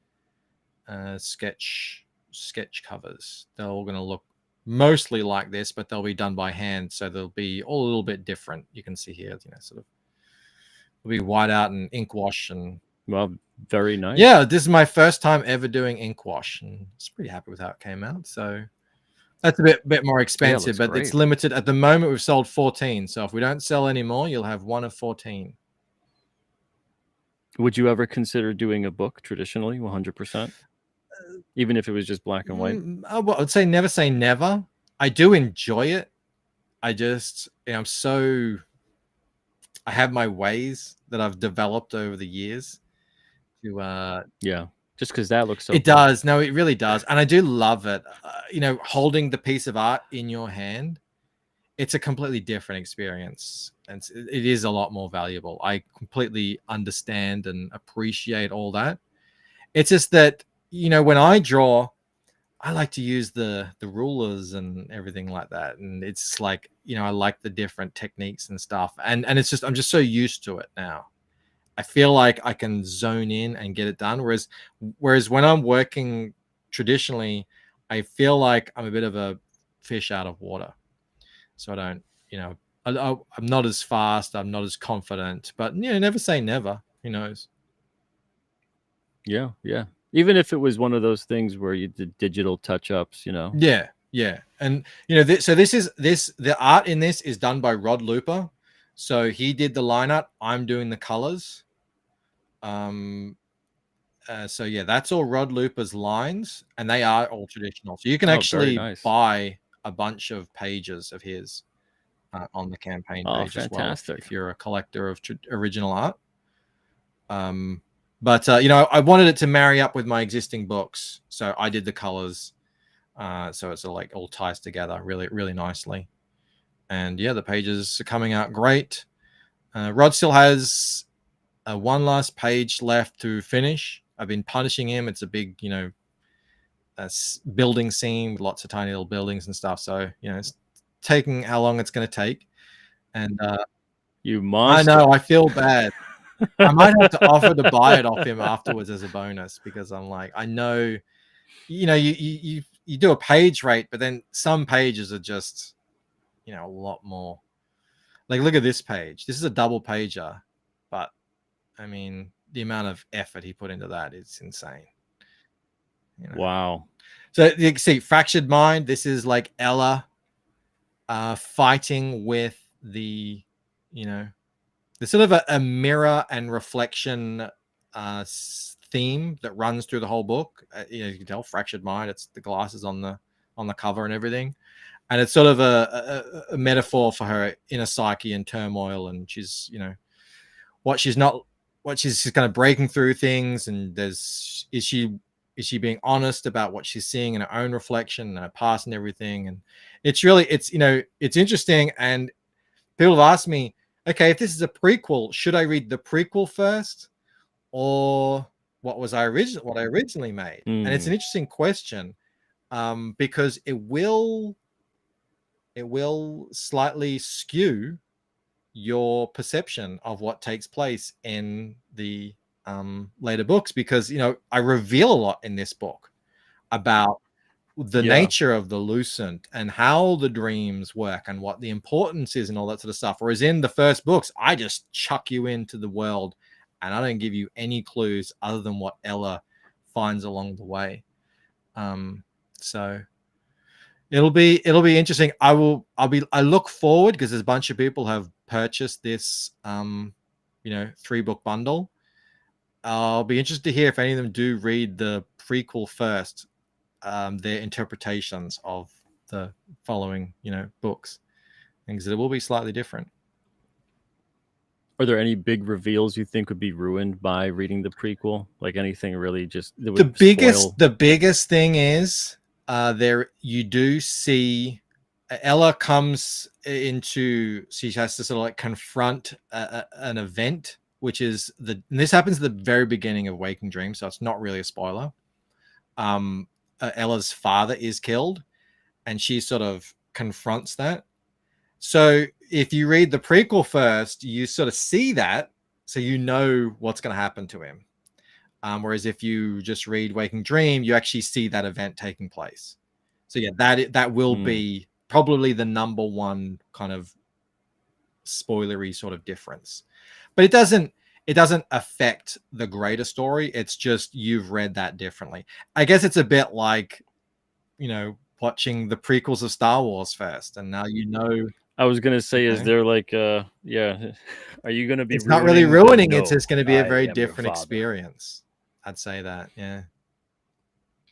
sketch covers. They're all going to look mostly like this, but they'll be done by hand, so they'll be all a little bit different. You can see here, sort of, it'll be white out and ink wash, and well, very nice. Yeah, this is my first time ever doing ink wash, and I was pretty happy with how it came out. So that's a bit more expensive, but great. It's limited. At the moment, we've sold 14. So if we don't sell any more, you'll have one of 14. Would you ever consider doing a book traditionally, 100%? Even if it was just black and white? I'd say never. I do enjoy it. I just, I have my ways that I've developed over the years to, just because that looks so it cool. Does. No, it really does. And I do love it. Holding the piece of art in your hand, it's a completely different experience. And it is a lot more valuable. I completely understand and appreciate all that. It's just that, when I draw, I like to use the rulers and everything like that. And it's like, I like the different techniques and stuff. And it's just, I'm just so used to it now. I feel like I can zone in and get it done. Whereas when I'm working traditionally, I feel like I'm a bit of a fish out of water. So I don't, I'm not as fast. I'm not as confident, but never say never. Who knows? Yeah. Even if it was one of those things where you did digital touch-ups, Yeah. And, so the art in this is done by Rod Looper. So he did the line art. I'm doing the colors. So yeah, that's all Rod Looper's lines, and they are all traditional. So you can actually buy a bunch of pages of his on the campaign page as well, if you're a collector of original art. But I wanted it to marry up with my existing books, so I did the colors. So it's all ties together really, really nicely. And yeah, the pages are coming out great. Rod still has one last page left to finish. I've been punishing him. It's a big, building scene with lots of tiny little buildings and stuff. So, it's taking how long it's going to take. And you monster. I know, I feel bad. I might have to offer to buy it off him afterwards as a bonus, because I'm like, I know, you do a page rate, but then some pages are just, a lot more. Like, look at this page. This is a double pager, but I mean, the amount of effort he put into that is insane. Wow. So you can see Fractured Mind. This is like Ella fighting with the sort of a mirror and reflection theme that runs through the whole book. You can tell Fractured Mind. It's the glasses on the cover and everything. And it's sort of a metaphor for her inner psyche and turmoil. And she's, she's kind of breaking through things. And is she being honest about what she's seeing in her own reflection and her past and everything? And it's interesting. And people have asked me, okay, if this is a prequel, should I read the prequel first, or what I originally made? And it's an interesting question, because it will slightly skew your perception of what takes place in the later books, because I reveal a lot in this book about the nature of the lucent and how the dreams work and what the importance is and all that sort of stuff. Whereas in the first books, I just chuck you into the world and I don't give you any clues other than what Ella finds along the way. So It'll be interesting. I look forward, because there's a bunch of people have purchased this 3-book bundle. I'll be interested to hear if any of them do read the prequel first, their interpretations of the following books, because it will be slightly different. Are there any big reveals you think would be ruined by reading the prequel? Like anything really just that would the biggest thing is there you do see Ella comes into, she has to sort of like confront an event, which is and this happens at the very beginning of Waking Dream, so it's not really a spoiler. Ella's father is killed, and she sort of confronts that. So if you read the prequel first, you sort of see that, so you know what's going to happen to him. Whereas if you just read Waking Dream, you actually see that event taking place. So yeah, that will be probably the number one kind of spoilery sort of difference. But it doesn't affect the greater story. It's just you've read that differently. I guess it's a bit like, watching the prequels of Star Wars first, and now I was gonna say, is there like are you gonna be? It's not really ruining. It's just going to be a very different experience. I'd say that.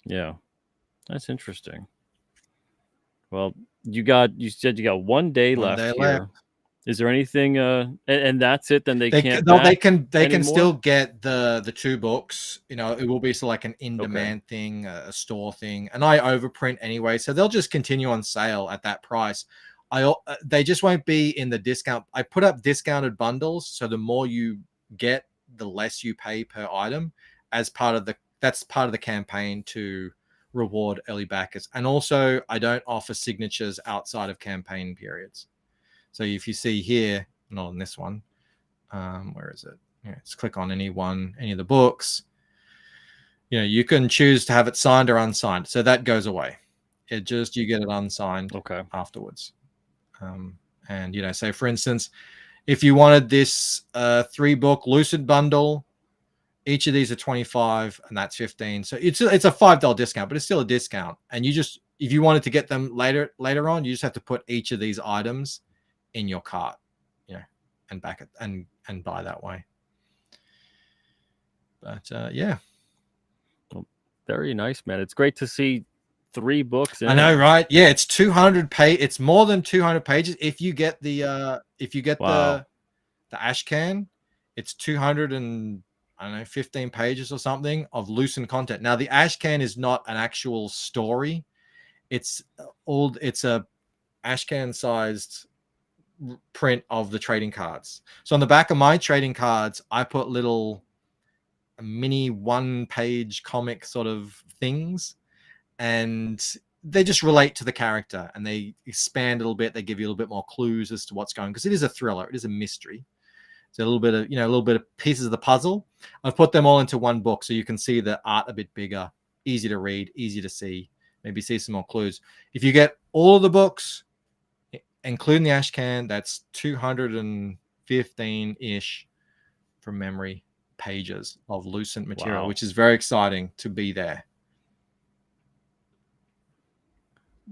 Yeah, that's interesting. Well, you said you got 1 day left here. Is there anything and that's it? Then they can still get the 2 books. It will be sort of like an in-demand thing, a store thing, and I overprint anyway, so they'll just continue on sale at that price. They just won't be in the discount. I put up discounted bundles, so the more you get, the less you pay per item, as that's part of the campaign to reward early backers. And also, I don't offer signatures outside of campaign periods. So if you see here, not on this one, where is it? Let's click on any of the books. You can choose to have it signed or unsigned, so that goes away. You get it unsigned afterwards. And say for instance, if you wanted this 3-book Lucid bundle, each of these are $25, and that's $15. So it's a $5 discount, but it's still a discount. And if you wanted to get them later on, you just have to put each of these items in your cart, and back it and buy that way. But yeah, well, very nice, man. It's great to see 3 books. I know, right? Yeah, it's 200 page. It's more than 200 pages. If you get the the Ashcan, it's 215 pages or something of loosened content. Now the Ashcan is not an actual story. It's a Ashcan sized print of the trading cards. So on the back of my trading cards, I put little mini 1-page comic sort of things, and they just relate to the character, and they expand a little bit. They give you a little bit more clues as to what's going on, because it is a thriller. It is a mystery. It's a little bit of pieces of the puzzle. I've put them all into one book, so you can see the art a bit bigger, easy to read, easy to see, maybe see some more clues. If you get all of the books, including the Ashcan, that's 215-ish from memory pages of loosened material, which is very exciting to be there.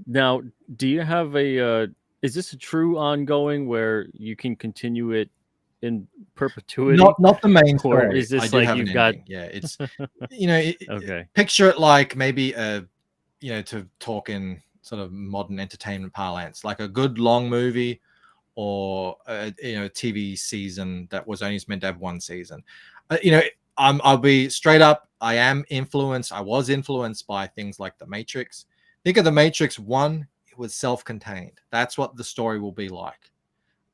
Now, do you have is this a true ongoing where you can continue it in perpetuity? Not the main story. Or is this like you've got? Yeah, it's okay. Picture it like maybe to talk in sort of modern entertainment parlance, like a good long movie, or a TV season that was only meant to have 1 season. I'll be straight up. I was influenced by things like The Matrix. Think of The Matrix 1. It was self-contained. That's what the story will be like.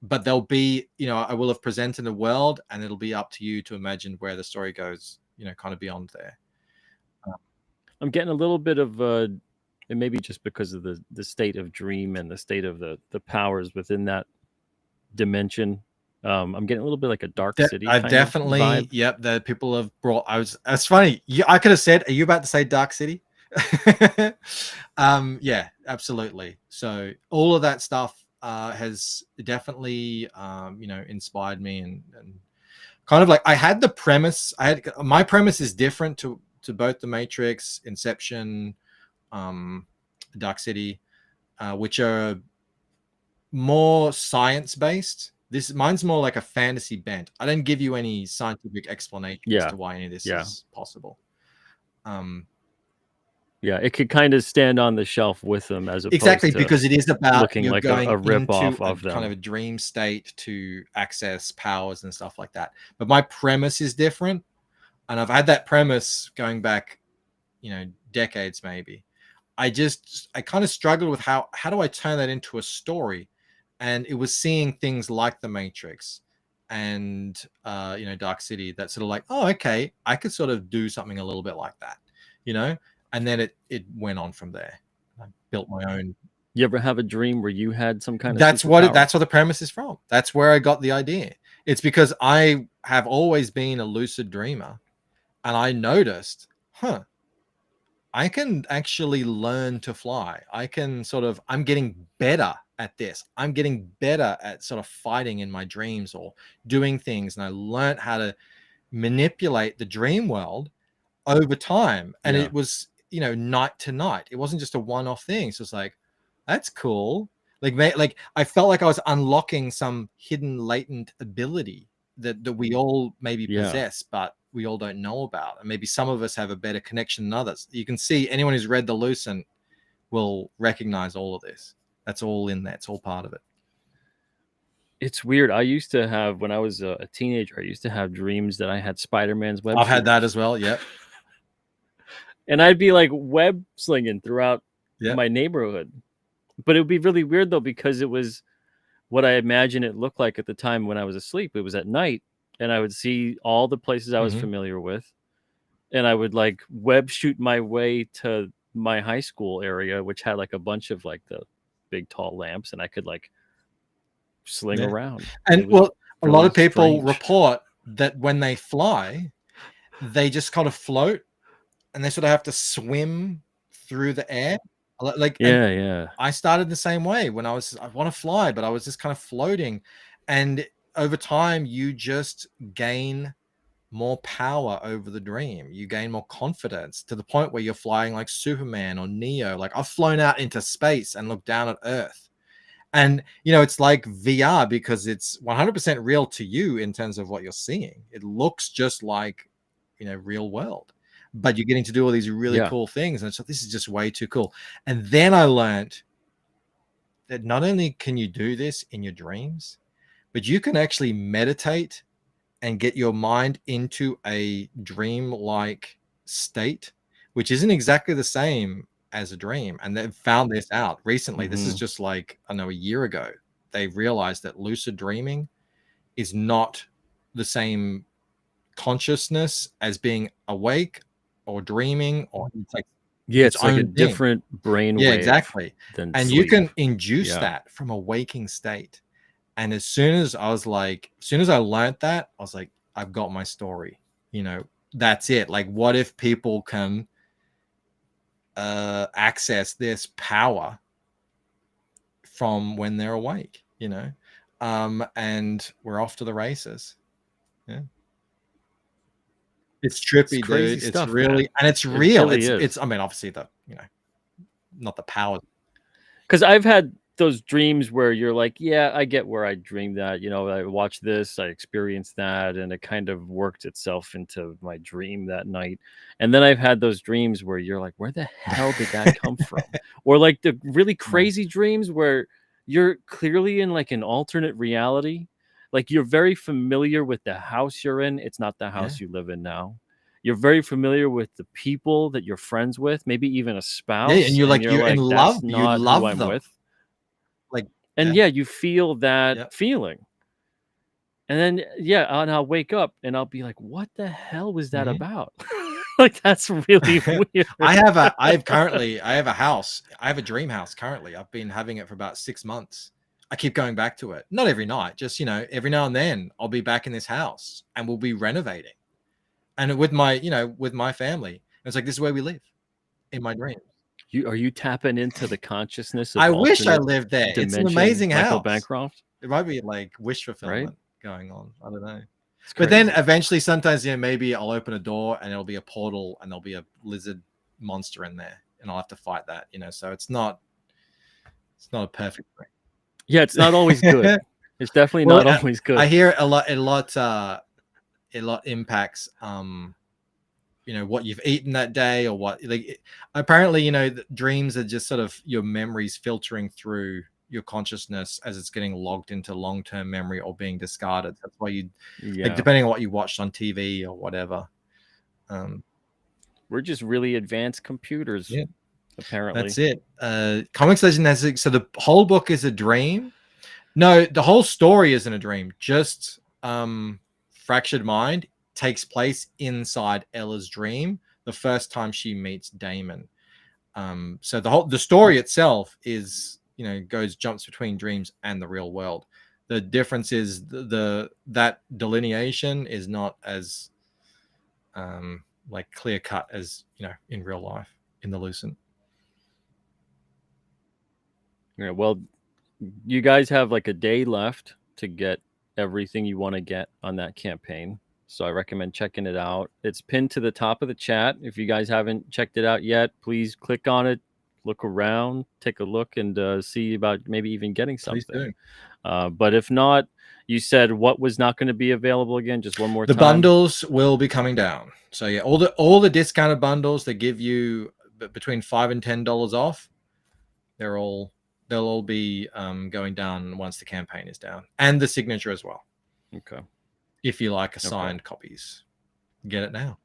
But there'll be, I will have presented a world, and it'll be up to you to imagine where the story goes, kind of beyond there. I'm getting a little bit of, and maybe just because of the state of Dream and the state of the powers within that dimension. I'm getting a little bit like a Dark City. I definitely, yep. The people have brought. That's funny. I could have said, "Are you about to say Dark City?" Yeah, absolutely. So all of that stuff has definitely, inspired me, and kind of like I had the premise. My premise is different to both The Matrix, Inception, Dark City. which are more science-based. Mine's more like a fantasy bent. I didn't give you any scientific explanation as to why any of this is possible. Yeah, it could kind of stand on the shelf with them as opposed Exactly, to because it is about looking you're like going a rip into off of them. kind of a dream state to access powers and stuff like that. But my premise is different, and I've had that premise going back, decades maybe. I kind of struggled with how do I turn that into a story, and it was seeing things like The Matrix and Dark City that sort of like, oh, okay, I could sort of do something a little bit like that, and then it went on from there. I built my own. You ever have a dream where you had some kind of That's superpower? what the premise is from. That's where I got the idea. It's because I have always been a lucid dreamer, and I noticed, I can actually learn to fly. I'm getting better at this. I'm getting better at sort of fighting in my dreams or doing things. And I learned how to manipulate the dream world over time. And it was, night to night. It wasn't just a one-off thing. So it's like, that's cool. Like I felt like I was unlocking some hidden latent ability that we all maybe possess, but we all don't know about. And maybe some of us have a better connection than others. You can see anyone who's read The Lucent will recognize all of this. That's all in there. It's all part of it. It's weird. I used to have, when I was a teenager, I used to have dreams that I had Spider-Man's web. I've had that as well. Yep. And I'd be like web slinging throughout my neighborhood. But it would be really weird though, because it was what I imagined it looked like at the time when I was asleep. It was at night, and I would see all the places I was familiar with, and I would like web shoot my way to my high school area, which had like a bunch of like the big tall lamps, and I could like sling around. And well, a lot of people report that when they fly, they just kind of float, and they sort of have to swim through the air. Like, I started the same way when I want to fly, but I was just kind of floating. And over time, you just gain more power over the dream. You gain more confidence to the point where you're flying like Superman or Neo. Like, I've flown out into space and looked down at Earth. And, it's like VR because it's 100% real to you in terms of what you're seeing. It looks just like, real world. But you're getting to do all these really cool things. And so this is just way too cool. And then I learned that not only can you do this in your dreams, but you can actually meditate and get your mind into a dream-like state, which isn't exactly the same as a dream. And they've found this out recently. This is just like, I know, a year ago. They realized that lucid dreaming is not the same consciousness as being awake or dreaming, or it's like it's like a different brain wave. Exactly. Than and sleep. You can induce that from a waking state. And as soon as I learned that, I was like, I've got my story. That's it. Like, what if people can access this power from when they're awake? And we're off to the races. Yeah. It's trippy, crazy dude. stuff, It's really, man. and it's real. Really It's I mean, obviously not the power. Because I've had those dreams where you're like, yeah, I get where I dreamed that. I watched this, I experienced that, and it kind of worked itself into my dream that night. And then I've had those dreams where you're like, where the hell did that come from? Or like the really crazy dreams where you're clearly in like an alternate reality. Like, you're very familiar with the house you're in. It's not the house you live in now. You're very familiar with the people that you're friends with, maybe even a spouse. Yeah, and you're in love. You love I'm them. with. Like, and you feel that feeling. And then, and I'll wake up and I'll be like, what the hell was that about? Like, that's really weird. I have a house. I have a dream house currently. I've been having it for about 6 months. I keep going back to it. Not every night, just, every now and then I'll be back in this house and we'll be renovating. And with my family. And it's like, this is where we live in my dreams. Are you tapping into the consciousness of I wish I lived there. It's an amazing house. Michael Bancroft? It might be like wish fulfillment going on. I don't know. But then eventually sometimes, maybe I'll open a door and it'll be a portal and there'll be a lizard monster in there and I'll have to fight that, so it's not It's not a perfect dream. Yeah, it's not always good. It's definitely Well, not always good. I hear a lot impacts what you've eaten that day, or what apparently dreams are just sort of your memories filtering through your consciousness as it's getting logged into long-term memory or being discarded. That's why depending on what you watched on TV or whatever. We're just really advanced computers. Yeah, apparently that's it. Comics Legend has so the whole book is a dream. No, the whole story isn't a dream. Just Fractured Mind takes place inside Ella's dream the first time she meets Damon. So the story itself is jumps between dreams and the real world. The difference is that delineation is not as clear cut as in real life in the Lucent. Yeah, well, you guys have like a day left to get everything you want to get on that campaign. So I recommend checking it out. It's pinned to the top of the chat. If you guys haven't checked it out yet, please click on it, look around, take a look, and see about maybe even getting something. But if not, you said what was not going to be available again? Just one more time. The bundles will be coming down. So yeah, all the discounted bundles that give you between $5 and $10 off, they'll all be going down once the campaign is down, and the signature as well. Okay. If you like signed copies, get it now.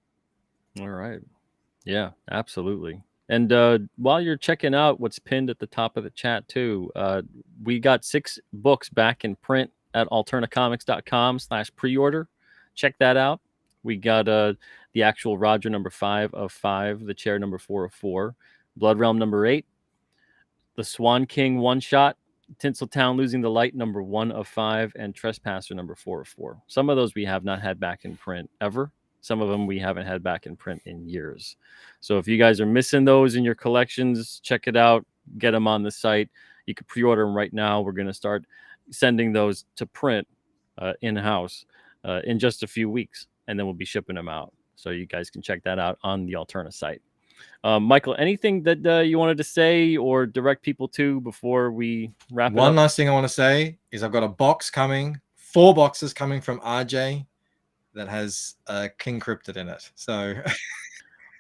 All right. Yeah, absolutely. And while you're checking out what's pinned at the top of the chat too, we got 6 books back in print at alternacomics.com/pre-order. Check that out. We got the actual Roger number 5 of 5, the Chair number 4 of 4, Blood Realm number 8, the Swan King one-shot, Tinseltown Losing the Light number 1 of 5, and Trespasser number 4 of 4. Some of those we have not had back in print ever. Some of them we haven't had back in print in years. So if you guys are missing those in your collections, check it out. Get them on the site. You can pre-order them right now. We're going to start sending those to print in-house in just a few weeks, and then we'll be shipping them out. So you guys can check that out on the Alterna site. Michael, anything that you wanted to say or direct people to before we wrap it up? One last thing I want to say is I've got a box coming, 4 boxes coming from RJ that has King Cryptid in it. So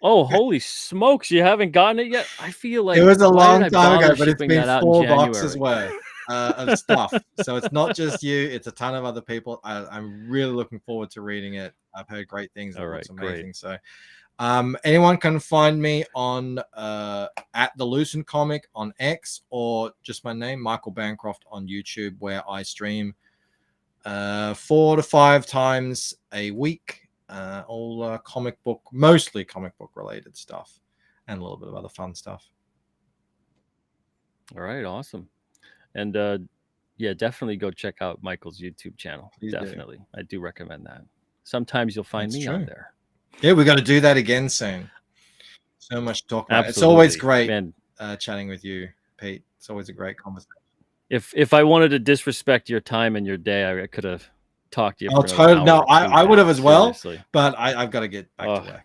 oh, holy smokes, you haven't gotten it yet? I feel like it was a long time ago, but it's shipping been that out 4 in boxes worth of stuff. So it's not just you, it's a ton of other people. I'm really looking forward to reading it. I've heard great things. All right, it's amazing. great. So anyone can find me on at the Lucent Comic on X, or just my name, Michael Bancroft, on YouTube, where I stream 4 to 5 times a week, all mostly comic book related stuff, and a little bit of other fun stuff. All right, awesome. And yeah, definitely go check out Michael's YouTube channel. Please definitely. I do recommend that. Sometimes you'll find me on there. Yeah, we got to do that again soon. So much to talk about. Absolutely. It's always great, man. Chatting with you, Pete. It's always a great conversation. If I wanted to disrespect your time and your day, I could have talked to you. Oh, totally. No, I would have as well. Seriously. But I've got to get back to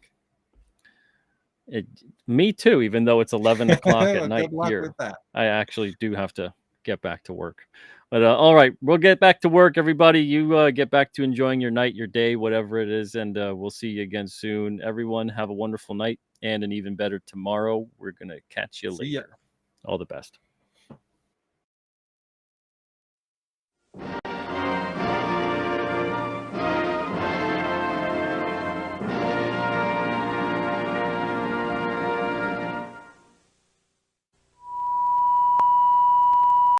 work. Me too. Even though it's 11 o'clock at night here, with that. I actually do have to get back to work. But all right, we'll get back to work, everybody. You get back to enjoying your night, your day, whatever it is, and we'll see you again soon. Everyone, have a wonderful night and an even better tomorrow. We're gonna catch you later. All the best.